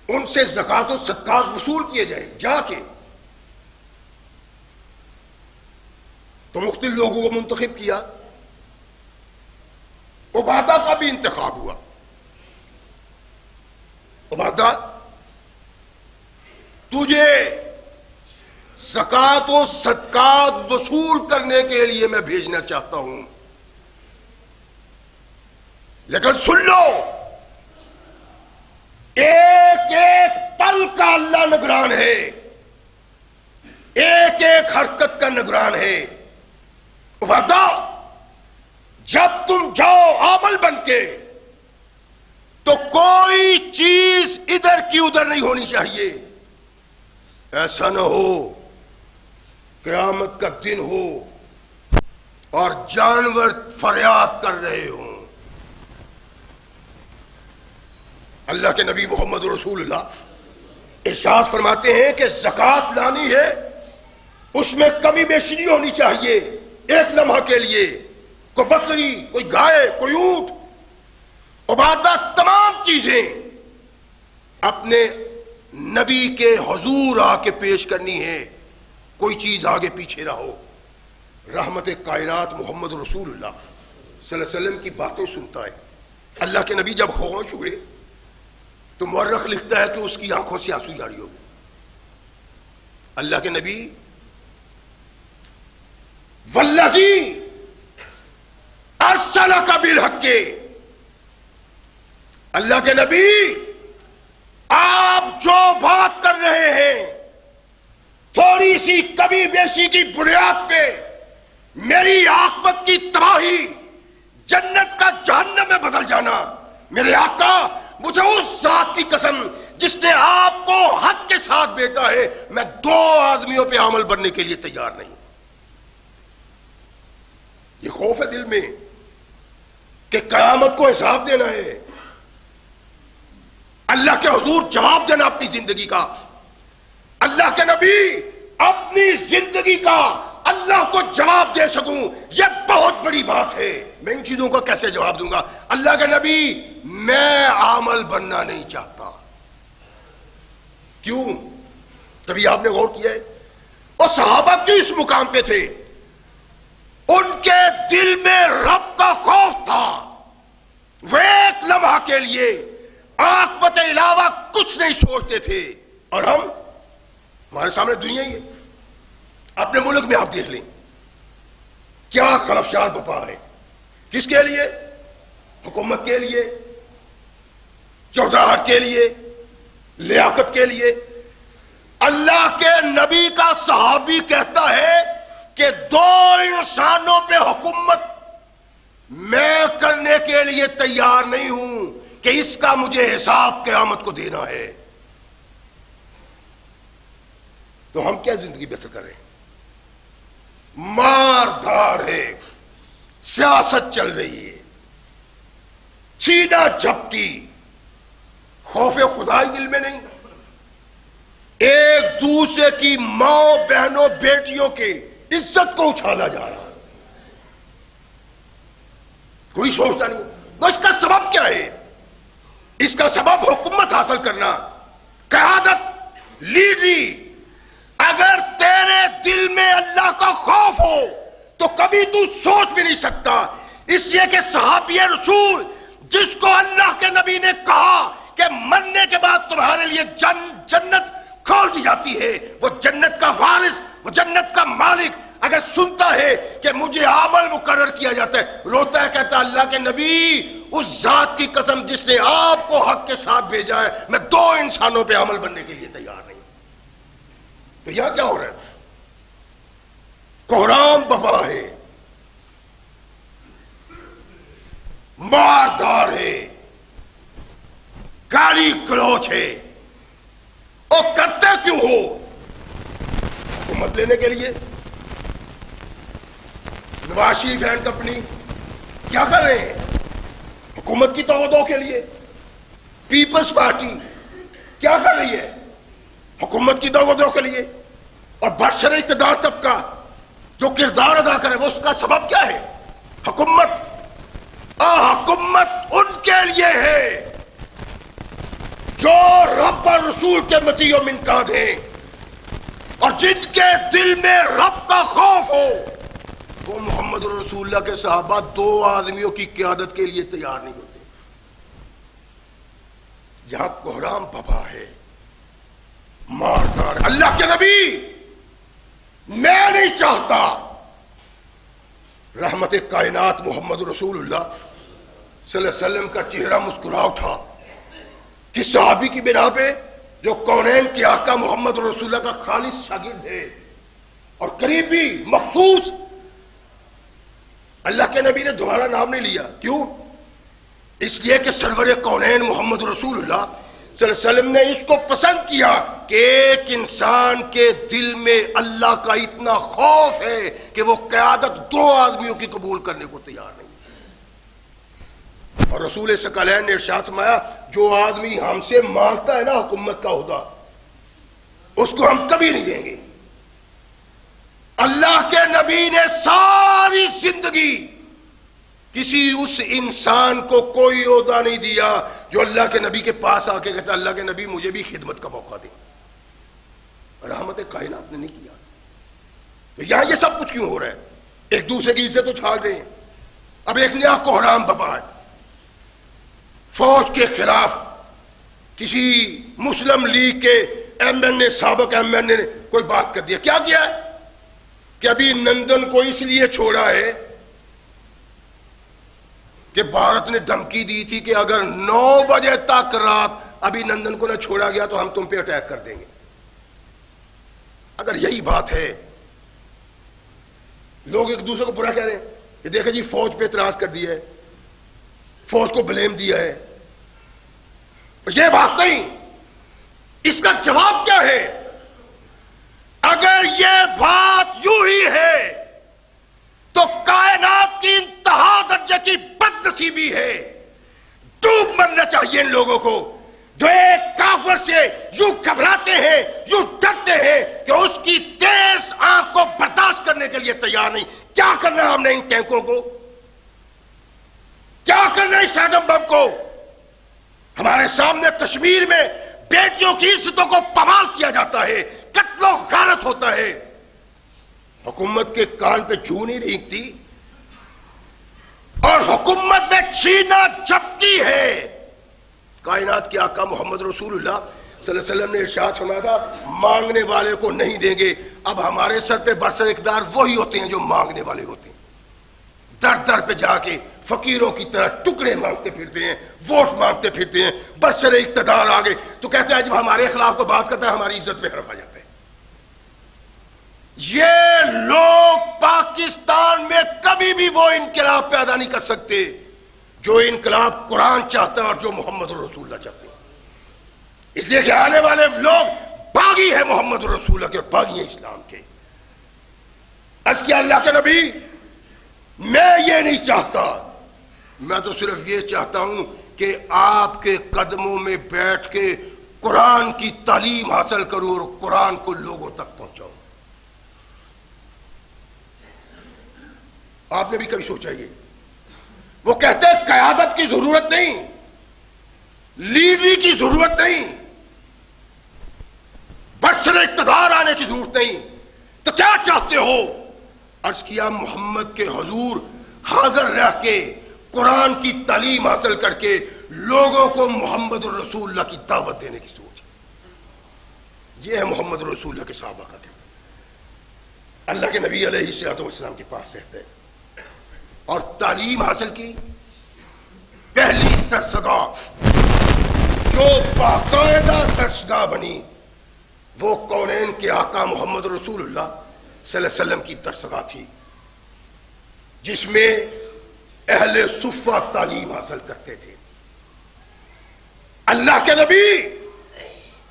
ان سے زکوٰۃ و صدقات وصول کیے جائیں جا کے، تو مختلف لوگوں کو منتخب کیا، عبادہ کا بھی انتخاب ہوا۔ عبادہ، تجھے زکوٰۃ و صدقات وصول کرنے کے لیے میں بھیجنا چاہتا ہوں، لیکن سن لو، ایک ایک پل کا اللہ نگران ہے، ایک ایک حرکت کا نگران ہے۔ عبادہ، جب تم جاؤ عامل بن کے تو کوئی چیز ادھر کی ادھر نہیں ہونی چاہیے۔ ایسا نہ ہو قیامت کا دن ہو اور جانور فریاد کر رہے ہوں۔ اللہ کے نبی محمد رسول اللہ ارشاد فرماتے ہیں کہ زکوٰۃ لانی ہے، اس میں کمی بیشی نہیں ہونی چاہیے۔ ایک لمحہ کے لیے کوئی بکری، کوئی گائے، کوئی اونٹ، عبادہ تمام چیزیں اپنے نبی کے حضور آ کے پیش کرنی ہے، کوئی چیز آگے پیچھے نہ ہو۔ رحمت کائنات محمد رسول اللہ صلی اللہ علیہ وسلم کی باتیں سنتا ہے۔ اللہ کے نبی جب خاموش ہوئے تو مورخ لکھتا ہے کہ اس کی آنکھوں سے آنسو جاری ہو گئے۔ اللہ کے نبی والذی ارسلک بالحق، اللہ کے نبی آپ جو بات کر رہے ہیں تھوڑی سی کمی بیشی کی بنیاد پہ میری عاقبت کی تباہی، جنت کا جہنم میں بدل جانا، میرے آقا مجھے اس ذات کی قسم جس نے آپ کو حق کے ساتھ بھیجا ہے، میں 2 آدمیوں پہ عمل بننے کے لیے تیار نہیں۔ یہ خوف ہے دل میں کہ قیامت کو حساب دینا ہے، اللہ کے حضور جواب دینا اپنی زندگی کا۔ اللہ کے نبی اپنی زندگی کا اللہ کو جواب دے سکوں، یہ بہت بڑی بات ہے۔ میں ان چیزوں کا کیسے جواب دوں گا؟ اللہ کے نبی میں عامل بننا نہیں چاہتا۔ کیوں؟ کبھی آپ نے غور کیا ہے؟ اور صحابہ کیوں اس مقام پہ تھے؟ ان کے دل میں رب کا خوف تھا، وہ ایک لمحہ کے لیے عاقبت علاوہ کچھ نہیں سوچتے تھے۔ اور ہم، ہمارے سامنے دنیا ہی ہے، اپنے ملک میں آپ دیکھ لیں کیا خلفشار بپا ہے۔ کس کے لیے؟ حکومت کے لیے، چودراہٹ کے لیے، لیاقت کے لیے۔ اللہ کے نبی کا صحابی کہتا ہے کہ 2 انسانوں پہ حکومت میں کرنے کے لیے تیار نہیں ہوں کہ اس کا مجھے حساب قیامت کو دینا ہے۔ تو ہم کیا زندگی بسر کر رہے ہیں؟ مار دھاڑ ہے، سیاست چل رہی ہے، چھینا جھپٹی، خوف خدائی دل میں نہیں، ایک دوسرے کی ماں بہنوں بیٹیوں کے عزت کو اچھالا جا رہا، کوئی سوچتا نہیں۔ تو اس کا سبب کیا ہے؟ اس کا سبب حکومت حاصل کرنا، قیادت، لیڈری۔ اگر تیرے دل میں اللہ کا خوف ہو تو کبھی تو سوچ بھی نہیں سکتا، اس لیے کہ صحابی رسول جس کو اللہ کے نبی نے کہا کہ مرنے کے بعد تمہارے لیے جنت کھول دی جاتی ہے، وہ جنت کا وارث، وہ جنت کا مالک اگر سنتا ہے کہ مجھے عمل مقرر کیا جاتا ہے، روتا ہے، کہتا ہے اللہ کے نبی اس ذات کی قسم جس نے آپ کو حق کے ساتھ بھیجا ہے، میں 2 انسانوں پہ عمل بننے کے لیے تیار نہیں۔ تو یہاں کیا ہو رہا ہے؟ کوہرام بپا ہے، مار دھاڑ ہے، گالی گلوچ ہے، اور کرتے کیوں ہو؟ حکومت لینے کے لیے، نواز شریف اینڈ کمپنی کیا کر رہے ہیں؟ حکومت کی توقع کے لیے. پیپلز پارٹی کیا کر رہی ہے؟ حکومت کی توقع کے لیے. اور برسر اقتدار طبقہ جو کردار ادا کرے وہ اس کا سبب کیا ہے؟ حکومت. حکومت ان کے لیے ہے جو رب اور رسول کے مطیع و منقاد ہیں اور جن کے دل میں رب کا خوف ہو. وہ محمد رسول اللہ کے صحابہ دو آدمیوں کی قیادت کے لیے تیار نہیں ہوتے. یہاں کوہرام بابا ہے، ماردار. اللہ کے نبی، میں نہیں چاہتا رحمت کائنات محمد رسول اللہ صلی اللہ علیہ وسلم کا چہرہ مسکرا اٹھا کس صحابی کی بنا پہ جو کونین کے آقا محمد رسول اللہ کا خالص شاگرد ہے اور قریبی مخصوص. اللہ کے نبی نے دوبارہ نام نہیں لیا. کیوں؟ اس لیے کہ سرور کونین محمد رسول اللہ صلی اللہ علیہ وسلم نے اس کو پسند کیا کہ ایک انسان کے دل میں اللہ کا اتنا خوف ہے کہ وہ قیادت دو آدمیوں کی قبول کرنے کو تیار نہیں. اور رسول ثقلین نے ارشاد فرمایا جو آدمی ہم سے مانگتا ہے نا حکومت کا عہدہ اس کو ہم کبھی نہیں دیں گے. اللہ کے نبی نے ساری زندگی کسی اس انسان کو کوئی عہدہ نہیں دیا جو اللہ کے نبی کے پاس آ کے کہتا اللہ کے نبی مجھے بھی خدمت کا موقع دیں. رحمت کائنات نے نہیں کیا. تو یہاں یہ سب کچھ کیوں ہو رہا ہے؟ ایک دوسرے کی عزت اچھال رہے ہیں. اب ایک نیا کوہرام بپا ہے. فوج کے خلاف کسی مسلم لیگ کے ایم این اے سابق ایم این اے نے کوئی بات کر دیا. کیا کیا ہے کہ ابھی نندن کو اس لیے چھوڑا ہے کہ بھارت نے دھمکی دی تھی کہ اگر 9 بجے تک رات ابھی نندن کو نہ چھوڑا گیا تو ہم تم پہ اٹیک کر دیں گے. اگر یہی بات ہے، لوگ ایک دوسرے کو برا کہہ رہے ہیں کہ دیکھیں جی فوج پہ اعتراض کر دیا ہے، فوج کو بلیم دیا ہے. یہ بات نہیں. اس کا جواب کیا ہے؟ اگر یہ بات یوں ہی ہے تو کائنات کی انتہا درجے کی بد نصیبی ہے. ڈوب مرنا چاہیے ان لوگوں کو جو ایک کافر سے یوں گھبراتے ہیں، یوں ڈرتے ہیں کہ اس کی تیز آنکھ کو برداشت کرنے کے لیے تیار نہیں. کیا کرنا ہے ہم نے ان ٹینکوں کو؟ کیا کرنا ہے اس ایٹم بم کو؟ ہمارے سامنے کشمیر میں بیٹیوں کی عزتوں کو پامال کیا جاتا ہے، قتل و غارت ہوتا ہے. حکومت کے کان پہ جوں نہیں رینگتی اور حکومت نے چھینا جھپٹی ہے. کائنات کے آقا محمد رسول اللہ صلی اللہ علیہ وسلم نے ارشاد فرمایا تھا مانگنے والے کو نہیں دیں گے. اب ہمارے سر پہ برسر اقتدار وہی ہوتے ہیں جو مانگنے والے ہوتے ہیں. در در پہ جا کے فقیروں کی طرح ٹکڑے مانگتے پھرتے ہیں، ووٹ مانگتے پھرتے ہیں. برسر اقتدار آ گئے تو کہتے ہیں جب ہمارے خلاف کو بات کرتا ہے ہماری عزت پہ حرف آ جاتا ہے. یہ لوگ پاکستان میں کبھی بھی وہ انقلاب پیدا نہیں کر سکتے جو انقلاب قرآن چاہتا ہے اور جو محمد رسول اللہ چاہتے ہیں. اس لیے کہ آنے والے لوگ باغی ہیں محمد رسول اللہ کے اور باغی ہیں اسلام کے. عرض کیا اللہ کے نبی میں یہ نہیں چاہتا، میں تو صرف یہ چاہتا ہوں کہ آپ کے قدموں میں بیٹھ کے قرآن کی تعلیم حاصل کروں اور قرآن کو لوگوں تک پہنچاؤں. آپ نے بھی کبھی سوچا یہ؟ وہ کہتے ہیں قیادت کی ضرورت نہیں، لیڈری کی ضرورت نہیں، برسر اقتدار آنے کی ضرورت نہیں. تو کیا چاہتے ہو؟ عرض کیا محمد کے حضور حاضر رہ کے قرآن کی تعلیم حاصل کر کے لوگوں کو محمد رسول اللہ کی دعوت دینے کی سوچ. یہ ہے محمد رسول اللہ کے صحابہ کا دل. اللہ کے نبی علیہ الصلوۃ والسلام کے پاس رہتے ہیں اور تعلیم حاصل کی. پہلی درسگاہ جو باقاعدہ درسگاہ بنی وہ کونین کے آقا محمد رسول اللہ صلی اللہ علیہ وسلم کی درسگاہ تھی جس میں اہل صفہ تعلیم حاصل کرتے تھے. اللہ کے نبی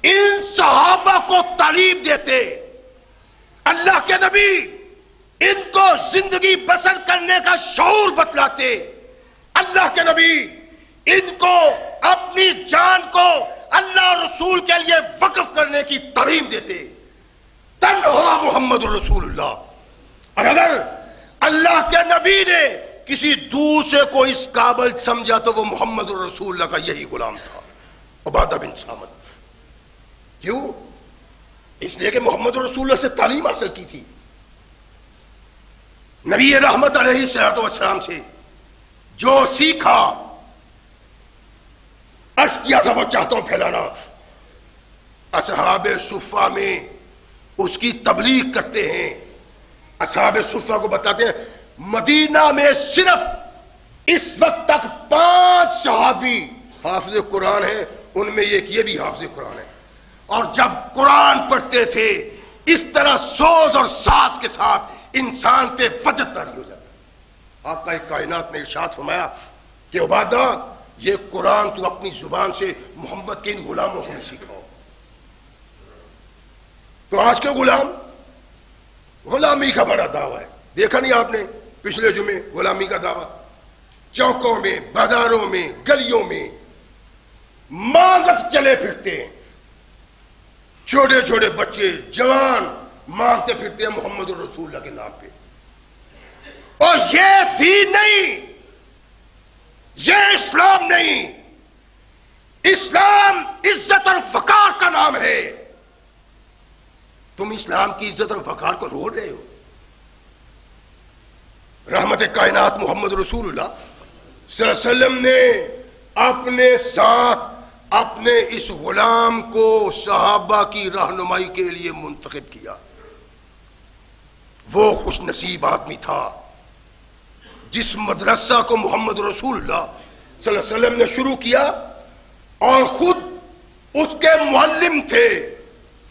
ان صحابہ کو تعلیم دیتے. اللہ کے نبی ان کو زندگی بسر کرنے کا شعور بتلاتے، اللہ کے نبی ان کو اپنی جان کو اللہ اور رسول کے لیے وقف کرنے کی تعلیم دیتے۔ تنہا محمد رسول اللہ۔ اور اگر اللہ کے نبی نے کسی دوسرے کو اس قابل سمجھا تو وہ محمد رسول اللہ کا یہی غلام تھا، عبادہ بن صامت۔ کیوں؟ اس لیے کہ محمد رسول اللہ سے تعلیم حاصل کی تھی، نبی رحمت علیہ السلام سے جو سیکھا، عرض کیا تھا وہ چاہتا ہوں پھیلانا۔ اصحاب صفہ میں اس کی تبلیغ کرتے ہیں، اصحاب صفہ کو بتاتے ہیں مدینہ میں صرف اس وقت تک 5 صحابی حافظ قرآن ہیں، ان میں یہ بھی حافظ قرآن ہے، اور جب قرآن پڑھتے تھے اس طرح سوز اور ساز کے ساتھ انسان پہ وجد طاری ہو جاتا۔ آقا کائنات نے ارشاد فرمایا کہ عبادہ یہ قرآن تو اپنی زبان سے محمد کے ان غلاموں کو نہیں سکھاؤ۔ تو آج کے غلامی کا بڑا دعویٰ ہے، دیکھا نہیں آپ نے پچھلے جمعے غلامی کا دعویٰ؟ چوکوں میں، بازاروں میں، گلیوں میں مانگت چلے پھرتے ہیں، چھوٹے چھوٹے بچے جوان مانگتے پھرتے ہیں محمد رسول اللہ کے نام پہ۔ اور یہ دین نہیں، یہ اسلام نہیں، اسلام عزت اور وقار کا نام ہے۔ تم اسلام کی عزت اور وقار کو روڑ رہے ہو۔ رحمت کائنات محمد رسول اللہ صلی اللہ علیہ وسلم نے اپنے ساتھ اپنے اس غلام کو صحابہ کی رہنمائی کے لیے منتخب کیا۔ وہ خوش نصیب آدمی تھا جس مدرسہ کو محمد رسول اللہ صلی اللہ علیہ وسلم نے شروع کیا اور خود اس کے معلم تھے۔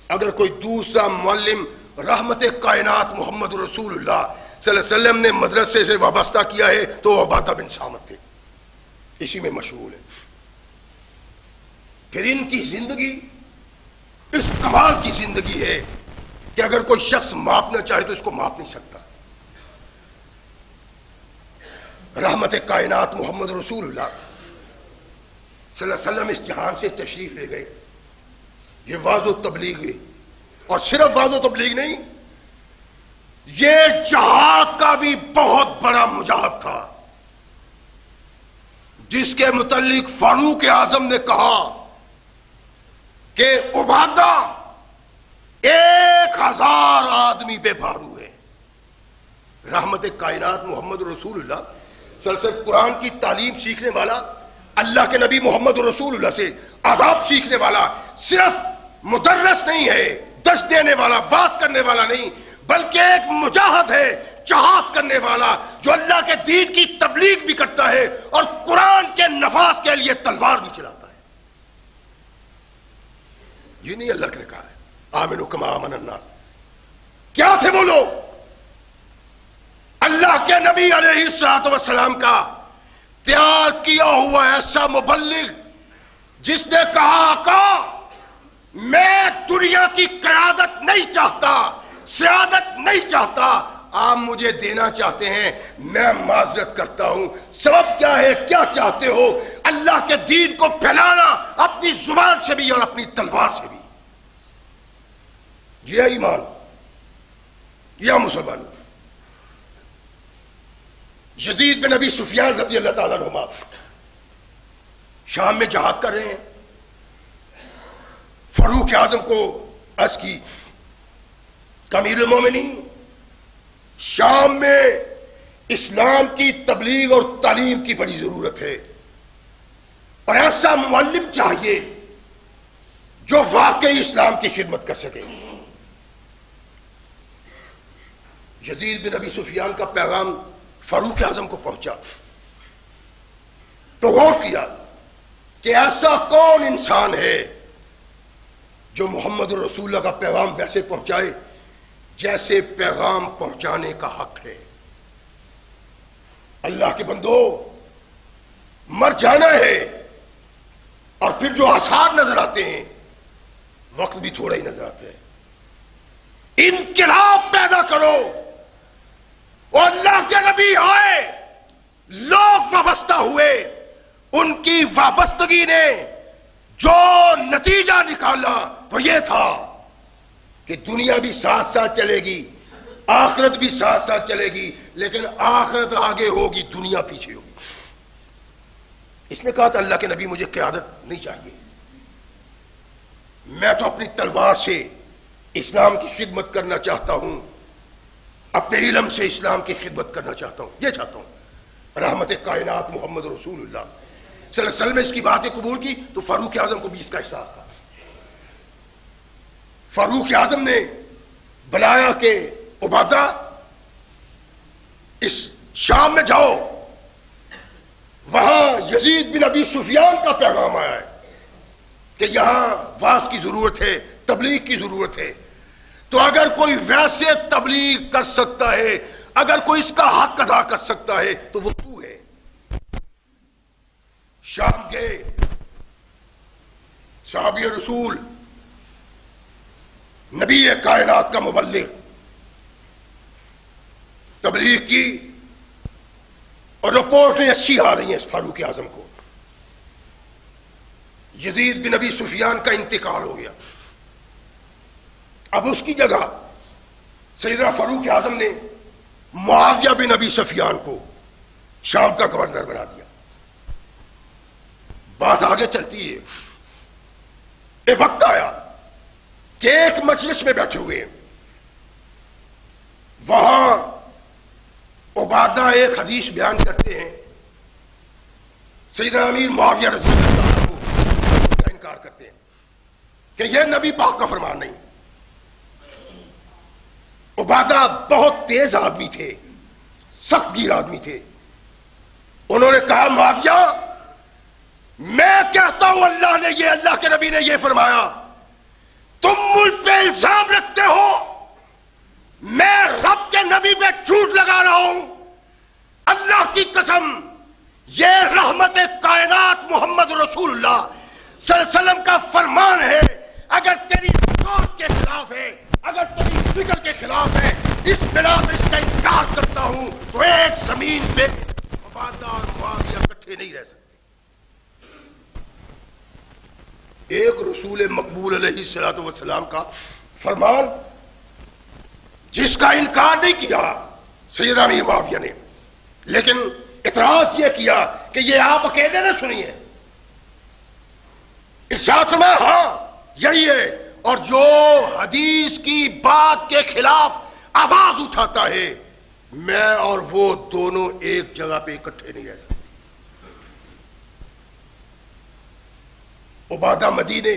اگر کوئی دوسرا معلم رحمت کائنات محمد رسول اللہ صلی اللہ علیہ وسلم نے مدرسے سے وابستہ کیا ہے تو وہ عبادہ بن صامت تھے، اسی میں مشغول ہے۔ پھر ان کی زندگی اس کمال کی زندگی ہے کہ اگر کوئی شخص ماپنا چاہے تو اس کو ماپ نہیں سکتا۔ رحمت کائنات محمد رسول اللہ صلی اللہ علیہ وسلم اس جہان سے تشریف لے گئے، یہ واعظ و تبلیغ ہے، اور صرف واعظ و تبلیغ نہیں، یہ جہاد کا بھی بہت بڑا مجاہد تھا، جس کے متعلق فاروق اعظم نے کہا کہ عبادہ 1000 آدمی پہ بھارو ہے۔ رحمت کائنات محمد رسول اللہ صلی اللہ علیہ وسلم قرآن کی تعلیم سیکھنے والا، اللہ کے نبی محمد رسول اللہ سے آداب سیکھنے والا، صرف مدرس نہیں ہے، درس دینے والا، واعظ کرنے والا نہیں، بلکہ ایک مجاہد ہے، جہاد کرنے والا، جو اللہ کے دین کی تبلیغ بھی کرتا ہے اور قرآن کے نفاذ کے لیے تلوار بھی چلاتا ہے۔ یہ نہیں اللہ نے کہا ہے آمنوا کما آمن الناس۔ کیا تھے وہ لوگ؟ اللہ کے نبی علیہ السلام کا تیار کیا ہوا ایسا مبلغ جس نے کہا آقا میں دنیا کی قیادت نہیں چاہتا، سیادت نہیں چاہتا، آپ مجھے دینا چاہتے ہیں، میں معذرت کرتا ہوں۔ سبب کیا ہے؟ کیا چاہتے ہو؟ اللہ کے دین کو پھیلانا اپنی زبان سے بھی اور اپنی تلوار سے بھی۔ یہ ایمان، یہ مسلمان۔ یزید بن ابی سفیان رضی اللہ تعالیٰ عنہ شام میں جہاد کر رہے ہیں، فاروق اعظم کو عرض کی امیر المومنین شام میں اسلام کی تبلیغ اور تعلیم کی بڑی ضرورت ہے، اور ایسا معلم چاہیے جو واقعی اسلام کی خدمت کر سکے۔ یزید بن ابی سفیان کا پیغام فاروق اعظم کو پہنچا تو غور کیا کہ ایسا کون انسان ہے جو محمد رسول اللہ کا پیغام ویسے پہنچائے جیسے پیغام پہنچانے کا حق ہے۔ اللہ کے بندو، مر جانا ہے، اور پھر جو آثار نظر آتے ہیں وقت بھی تھوڑا ہی نظر آتا ہے۔ انقلاب پیدا کرو، اور اللہ کے نبی آئے، لوگ وابستہ ہوئے، ان کی وابستگی نے جو نتیجہ نکالا وہ یہ تھا کہ دنیا بھی ساتھ ساتھ چلے گی، آخرت بھی ساتھ ساتھ چلے گی، لیکن آخرت آگے ہوگی، دنیا پیچھے ہوگی۔ اس نے کہا تھا اللہ کے نبی مجھے قیادت نہیں چاہیے، میں تو اپنی تلوار سے اسلام کی خدمت کرنا چاہتا ہوں، اپنے علم سے اسلام کی خدمت کرنا چاہتا ہوں، یہ چاہتا ہوں۔ رحمت کائنات محمد رسول اللہ صلی اللہ علیہ وسلم نے اس کی باتیں قبول کی تو فاروق اعظم کو بھی اس کا احساس تھا۔ فاروق اعظم نے بلایا کہ عبادہ اس شام میں جاؤ، وہاں یزید بن ابی سفیان کا پیغام آیا ہے کہ یہاں واعظ کی ضرورت ہے، تبلیغ کی ضرورت ہے، تو اگر کوئی ویسے تبلیغ کر سکتا ہے، اگر کوئی اس کا حق ادا کر سکتا ہے تو وہ تو ہے۔ شام گئے، صحابی رسول، نبی کائنات کا مبلغ، تبلیغ کی اور رپورٹیں اچھی آ رہی ہیں اس فاروق اعظم کو۔ یزید بن ابی سفیان کا انتقال ہو گیا، اب اس کی جگہ سیدنا فاروق اعظم نے معاویہ بن ابی سفیان کو شام کا گورنر بنا دیا۔ بات آگے چلتی ہے، ایک وقت آیا کہ ایک مجلس میں بیٹھے ہوئے ہیں، وہاں عبادہ ایک حدیث بیان کرتے ہیں، سیدنا امیر معاویہ رضی اللہ عنہ کا انکار کرتے ہیں کہ یہ نبی پاک کا فرمان نہیں۔ عبادہ بہت تیز آدمی تھے، سخت گیر آدمی تھے، انہوں نے کہا معاویہ میں کہتا ہوں اللہ نے یہ، اللہ کے نبی نے یہ فرمایا، تم مجھ پہ الزام رکھتے ہو، میں رب کے نبی پہ جھوٹ لگا رہا ہوں، اللہ کی قسم یہ رحمت کائنات محمد رسول اللہ صلی اللہ علیہ وسلم کا فرمان ہے، اگر تیری سوچ کے خلاف ہے، اگر تیری فکر کے خلاف ہے، اس بنا پہ اس کا انکار کرتا ہوں، تو ایک زمین پہ عبادہ اور معاویہ اکٹھے نہیں رہ سکتے۔ ایک رسول مقبول علیہ الصلوۃ والسلام کا فرمان جس کا انکار نہیں کیا سیدنا امیر معاویہ نے، لیکن اعتراض یہ کیا کہ یہ آپ اکیلے نے سنی ہے، ارشاد فرمایا ہاں یہی ہے، اور جو حدیث کی بات کے خلاف آواز اٹھاتا ہے میں اور وہ دونوں ایک جگہ پہ اکٹھے نہیں رہ سکتے۔ عبادہ مدینے،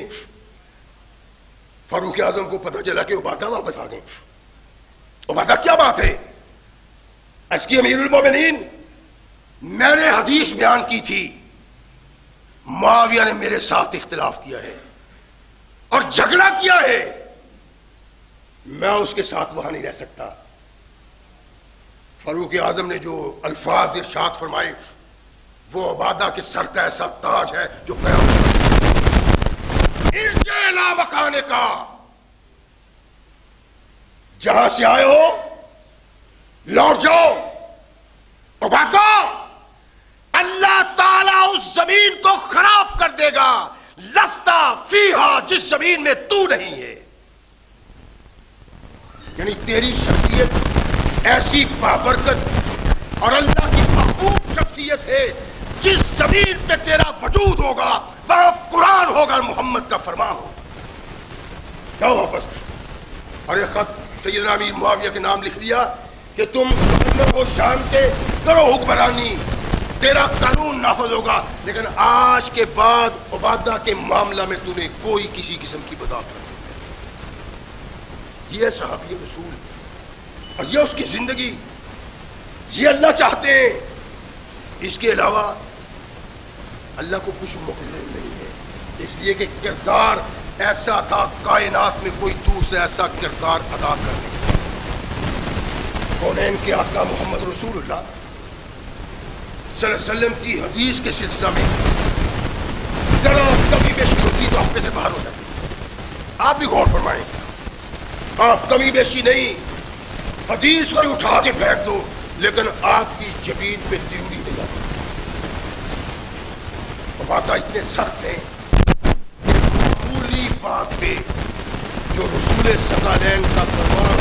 فاروق اعظم کو پتہ چلا کہ عبادہ واپس آ گئے۔ عبادہ کیا بات ہے؟ اس کی امیر المومنین میں نے حدیث بیان کی تھی، معاویہ نے میرے ساتھ اختلاف کیا ہے اور جھگڑا کیا ہے، میں اس کے ساتھ وہاں نہیں رہ سکتا۔ فاروق اعظم نے جو الفاظ ارشاد فرمائے وہ عبادہ کے سر کا ایسا تاج ہے جو قیامت ارجع الی مکانک، جہاں سے آئے ہو لوٹ جاؤ۔ عبادہ اللہ تعالیٰ اس زمین کو خراب کر دے گا، لستا فیہا، جس زمین میں تو نہیں ہے، یعنی تیری شخصیت ایسی بابرکت اور اللہ کی محبوب شخصیت ہے، جس زمین پہ تیرا وجود ہوگا وہاں قرآن ہوگا، محمد کا فرمان ہوگا۔ جاؤ واپس۔ اور ایک خط سیدنا امیر معاویہ کے نام لکھ دیا کہ تم گورنر و شام کے کرو حکمرانی، تیرا قانون نافذ ہوگا، لیکن آج کے بعد عبادہ کے معاملہ میں تو نے کوئی کسی قسم کی بدعت نہیں۔ یہ صحابی رسول اور یہ اس کی زندگی، یہ اللہ چاہتے ہیں، اس کے علاوہ اللہ کو کچھ مقرر نہیں ہے، اس لیے کہ کردار ایسا تھا کائنات میں کوئی دوسرا ایسا کردار ادا کر نہیں سکتا۔ کونین کے آقا محمد رسول اللہ صلی اللہ علیہ وسلم کی حدیث کے سلسلہ میں ذرا کمی بیشی ہوتی تو آپ سے باہر ہو جاتی۔ آپ بھی غور فرمائیں، آپ کمی بیشی نہیں، حدیث کو اٹھا کے پھینک دو، لیکن آپ کی جبین پہ تیوری نہیں آتی. وعدہ اتنے سخت ہیں معمولی بات پہ جو رسول ثقلین کا فرمان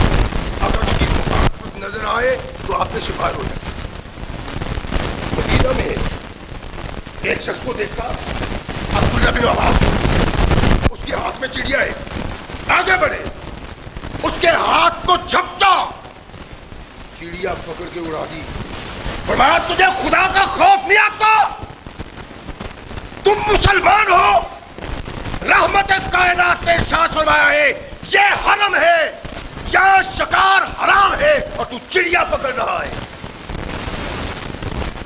اگر اس کی مخالفت نظر آئے تو آپ نے شکار ہو جائے. مدینہ میں ایک شخص کو دیکھا عبداللہ بن عباس، اس کے ہاتھ میں چڑیا ہے، آگے بڑھے، اس کے ہاتھ کو جھپٹا، چڑیا پکڑ کے اڑا دی. فرمایا تجھے خدا کا خوف نہیں آتا؟ تم مسلمان ہو، رحمت کائنات نے ارشاد فرمایا ہے یہ حرم ہے، یہاں شکار حرام ہے، اور تو چڑیا پکڑ رہا ہے.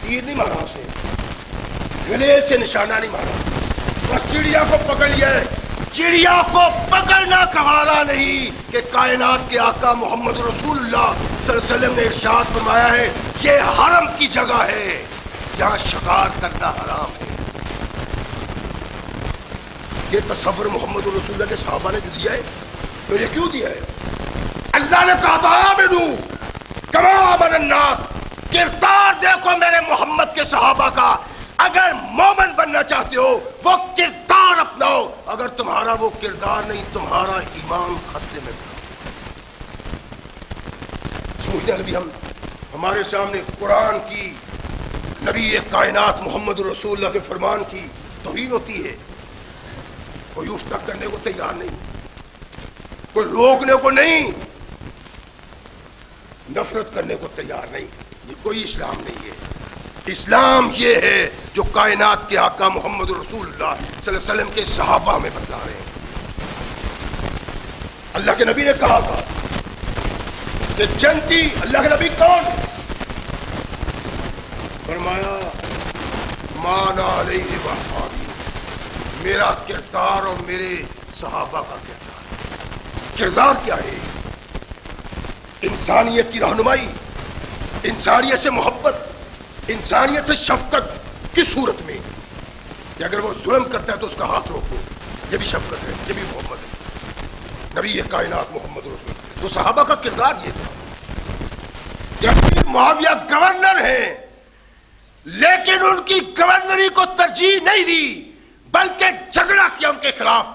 تیر نہیں مارا اسے، گلیل سے نشانہ نہیں مارا، بس چڑیا کو پکڑ لیا ہے. چڑیا کو پکڑنا گوارا نہیں کہ کائنات کے آقا محمد رسول اللہ صلی اللہ علیہ وسلم نے ارشاد فرمایا ہے یہ حرم کی جگہ ہے، جہاں شکار کرنا حرام ہے. یہ تصور محمد رسول اللہ کے صحابہ نے جو دیا ہے تو یہ کیوں دیا ہے؟ اللہ نے کہا تھا آمنو کما آمن الناس. کردار دیکھو میرے محمد کے صحابہ کا، اگر مومن بننا چاہتے ہو وہ کردار اپناؤ، اگر تمہارا وہ کردار نہیں تمہارا ایمان خطرے میں پڑا. سوچنے ابھی ہمارے سامنے قرآن کی، نبی کائنات محمد رسول اللہ کے فرمان کی توہین ہوتی ہے، کوئی اس تک کرنے کو تیار نہیں، کوئی روکنے کو نہیں، نفرت کرنے کو تیار نہیں. یہ کوئی اسلام نہیں ہے. اسلام یہ ہے جو کائنات کے آقا محمد رسول اللہ صلی اللہ علیہ وسلم کے صحابہ میں بتلا رہے ہیں. اللہ کے نبی نے کہا تھا کہ جنتی، اللہ کے نبی کون؟ فرمایا مانا علیہ واصحابی، میرا کردار اور میرے صحابہ کا کردار. کردار کیا ہے؟ انسانیت کی رہنمائی، انسانیت سے محبت، انسانیت سے شفقت. کس صورت میں؟ کہ اگر وہ ظلم کرتا ہے تو اس کا ہاتھ روکو، یہ بھی شفقت ہے، یہ بھی محبت ہے. نبی یہ کائنات محمد رسول. تو صحابہ کا کردار یہ تھا کہ امیر معاویہ گورنر ہیں لیکن ان کی گورنری کو ترجیح نہیں دی، بلکہ جھگڑا کیا ان کے خلاف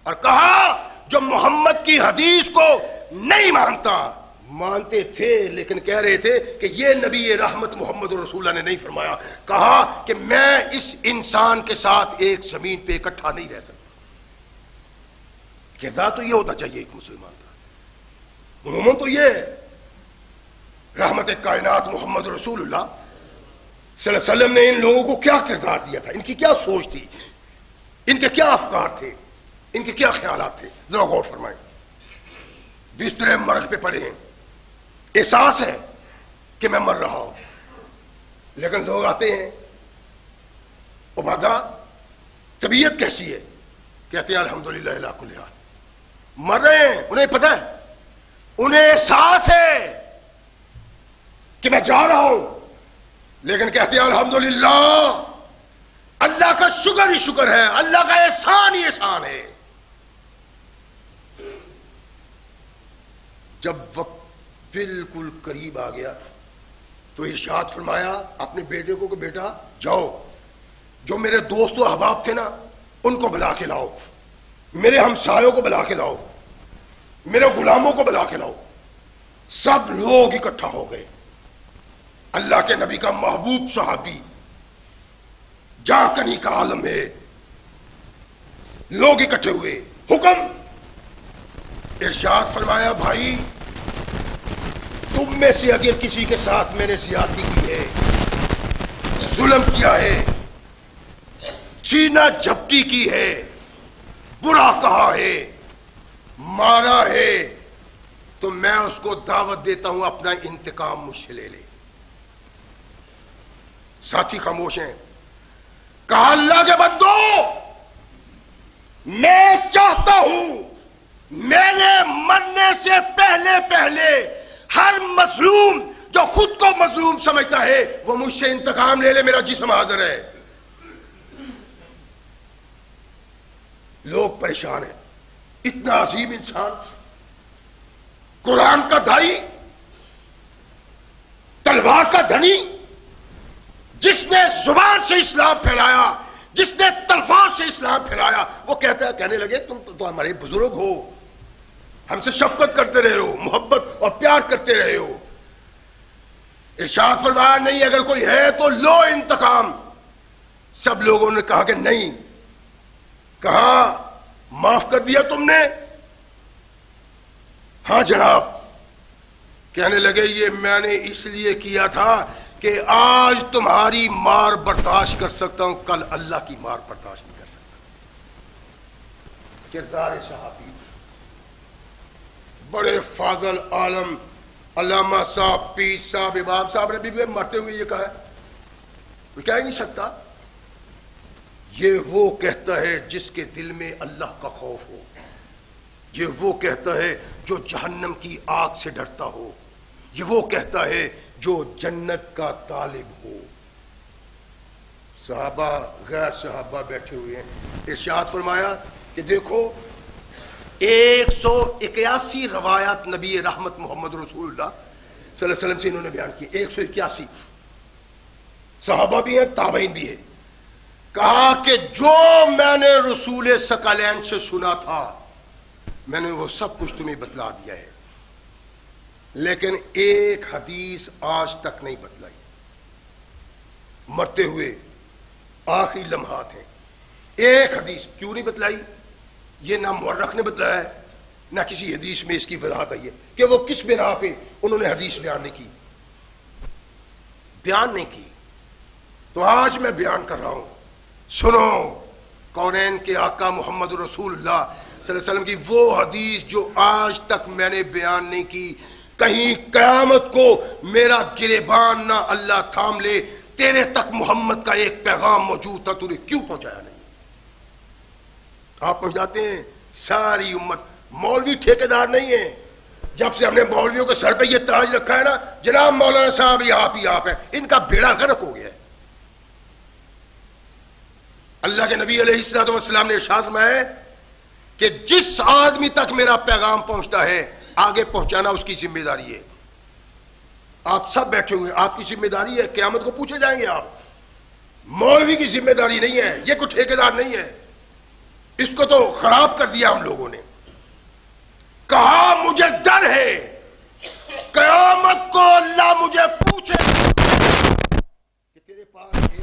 اور کہا جو محمد کی حدیث کو نہیں مانتا. مانتے تھے لیکن کہہ رہے تھے کہ یہ نبی رحمت محمد رسول اللہ نے نہیں فرمایا. کہا کہ میں اس انسان کے ساتھ ایک زمین پہ اکٹھا نہیں رہ سکتا. کردار تو یہ ہونا چاہیے ایک مسلمان کا. عموماً تو یہ ہے رحمت کائنات محمد رسول اللہ صلی اللہ علیہ وسلم نے ان لوگوں کو کیا کردار دیا تھا، ان کی کیا سوچ تھی، ان کے کیا افکار تھے، ان کے کیا خیالات تھے. ذرا غور فرمائیں. بستر مرگ پہ پڑے ہیں، احساس ہے کہ میں مر رہا ہوں، لیکن لوگ آتے ہیں عبادہ طبیعت کیسی ہے، کہتے ہیں الحمدللہ الا کل حال. مر رہے ہیں، انہیں پتہ ہے، انہیں احساس ہے کہ میں جا رہا ہوں، لیکن کہتے ہیں الحمدللہ، اللہ کا شکر ہی شکر ہے، اللہ کا احسان ہی احسان ہے. جب وقت بالکل قریب آ گیا تو ارشاد فرمایا اپنے بیٹے کو کہ بیٹا جاؤ، جو میرے دوست و احباب تھے نا ان کو بلا کے لاؤ، میرے ہمسایوں کو بلا کے لاؤ، میرے غلاموں کو بلا کے لاؤ. سب لوگ اکٹھا ہو گئے. اللہ کے نبی کا محبوب صحابی، جا کنی کا عالم ہے، لوگ اکٹھے ہوئے. حکم، ارشاد فرمایا بھائی تم میں سے اگر کسی کے ساتھ میں نے زیادتی کی ہے، ظلم کیا ہے، چینا جھپٹی کی ہے، برا کہا ہے، مارا ہے، تو میں اس کو دعوت دیتا ہوں اپنا انتقام مجھ سے لے لے. ساتھی خاموش ہیں. کہا اللہ کے بندو میں چاہتا ہوں میرے مرنے سے پہلے پہلے ہر مظلوم جو خود کو مظلوم سمجھتا ہے وہ مجھ سے انتقام لے لے، میرا جسم حاضر ہے. لوگ پریشان ہیں. اتنا عظیم انسان، قرآن کا دائی، تلوار کا دھنی، جس نے زبان سے اسلام پھیلایا، جس نے تلوار سے اسلام پھیلایا، وہ کہنے لگے تم تو ہمارے بزرگ ہو، ہم سے شفقت کرتے رہے ہو، محبت اور پیار کرتے رہے ہو. ارشاد فرمایا نہیں، اگر کوئی ہے تو لو انتقام. سب لوگوں نے کہا کہ نہیں. کہا معاف کر دیا تم نے؟ ہاں جناب. کہنے لگے یہ میں نے اس لیے کیا تھا کہ آج تمہاری مار برداشت کر سکتا ہوں، کل اللہ کی مار برداشت نہیں کر سکتا. کردار صحابی. بڑے فاضل عالم علامہ صاحب، پیر صاحب، امام صاحب نے بھی مرتے ہوئے یہ کہا ہے، کوئی کہہ نہیں سکتا. یہ وہ کہتا ہے جس کے دل میں اللہ کا خوف ہو. یہ وہ کہتا ہے جو جہنم کی آگ سے ڈرتا ہو. یہ وہ کہتا ہے جو جنت کا طالب ہو. صحابہ غیر صحابہ بیٹھے ہوئے ہیں. ارشاد فرمایا کہ دیکھو 181 روایات نبی رحمت محمد رسول اللہ صلی اللہ علیہ وسلم سے انہوں نے بیان کی. 181 صحابہ بھی ہیں، تابعین بھی ہیں. کہا کہ جو میں نے رسول ثقلین سے سنا تھا میں نے وہ سب کچھ تمہیں بتلا دیا ہے، لیکن ایک حدیث آج تک نہیں بتلائی. مرتے ہوئے آخری لمحات ہیں. ایک حدیث کیوں نہیں بتلائی؟ یہ نہ مورخ نے بتلایا ہے، نہ کسی حدیث میں اس کی وضاحت آئی ہے کہ وہ کس بنا پہ انہوں نے حدیث بیان نہیں کی. تو آج میں بیان کر رہا ہوں. سنو، کونین کے آقا محمد رسول اللہ صلی اللہ علیہ وسلم کی وہ حدیث جو آج تک میں نے بیان نہیں کی. کہیں قیامت کو میرا گریبان نہ اللہ تھام لے، تیرے تک محمد کا ایک پیغام موجود تھا، تو نے کیوں پہنچایا نہیں؟ آپ پہنچاتے ہیں. ساری امت. مولوی ٹھیکیدار نہیں ہے. جب سے ہم نے مولویوں کے سر پہ یہ تاج رکھا ہے نا، جناب مولانا صاحب یہ آپ ہی آپ ہیں، ان کا بیڑا غرق ہو گیا ہے. اللہ کے نبی علیہ الصلوۃ والسلام نے ارشاد فرمایا کہ جس آدمی تک میرا پیغام پہنچتا ہے آگے پہنچانا اس کی ذمہ داری ہے. آپ سب بیٹھے ہوئے، آپ کی ذمہ داری ہے. قیامت کو پوچھے جائیں گے آپ. مولوی کی ذمہ داری نہیں ہے، یہ کوئی ٹھیکیدار نہیں ہے. اس کو تو خراب کر دیا ہم لوگوں نے. کہا مجھے ڈر ہے قیامت کو اللہ مجھے پوچھے کہ تیرے پاس ایک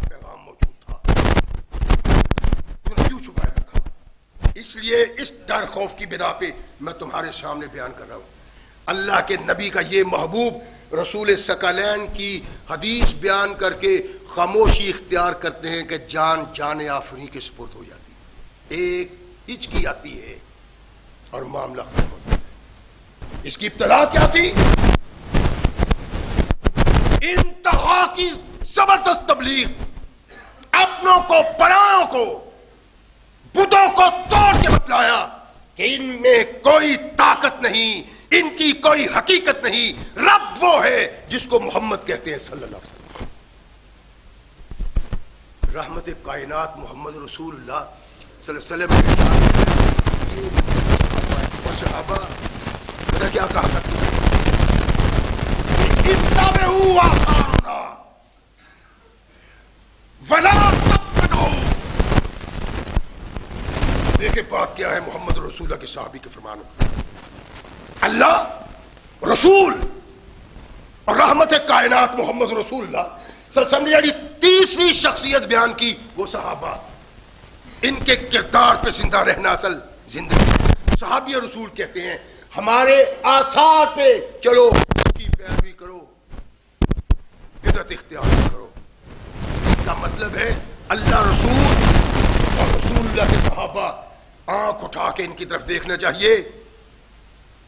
پیغام موجود تھا، تو نے کیوں چھپائے رکھا؟ اس لیے اس ڈر خوف کی بنا پہ میں تمہارے سامنے بیان کر رہا ہوں. اللہ کے نبی کا یہ محبوب رسول ثقلین کی حدیث بیان کر کے خاموشی اختیار کرتے ہیں کہ جان جان آفریں کے سپرد ہو جاتی ہے. ایک ہچکی آتی ہے اور معاملہ ختم ہوتا ہے. اس کی ابتدا کیا تھی؟ انتہا کی زبردست تبلیغ. اپنوں کو، پرایوں کو، بتوں کو توڑ کے بتلایا کہ ان میں کوئی طاقت نہیں، ان کی کوئی حقیقت نہیں. رب وہ ہے جس کو محمد کہتے ہیں صلی اللہ علیہ وسلم. رحمت کائنات محمد رسول اللہ صلی اللہ علیہ وسلم. صحابہ پتہ کیا کہا کرتے ہیں؟ اتبعوا آثارنا ولا تبتدعوا. دیکھیں بات کیا ہے محمد رسول اللہ کے صحابی کے فرمانوں. اللہ، رسول اور رحمت کائنات محمد رسول اللہ صلی اللہ علیہ وسلم نے تیسری شخصیت بیان کی، وہ صحابہ. ان کے کردار پہ زندہ رہنا اصل زندگی. صحابی رسول کہتے ہیں ہمارے آثار پہ چلو، اس کی پیروی کرو، بدعت اختیار کرو. اس کا مطلب ہے اللہ، رسول اور رسول اللہ کے صحابہ آنکھ اٹھا کے ان کی طرف دیکھنا چاہیے،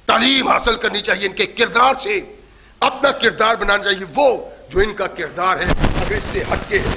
تعلیم حاصل کرنی چاہیے، ان کے کردار سے اپنا کردار بنانا چاہیے. وہ جو ان کا کردار ہے اگر اس سے ہٹ کے ہے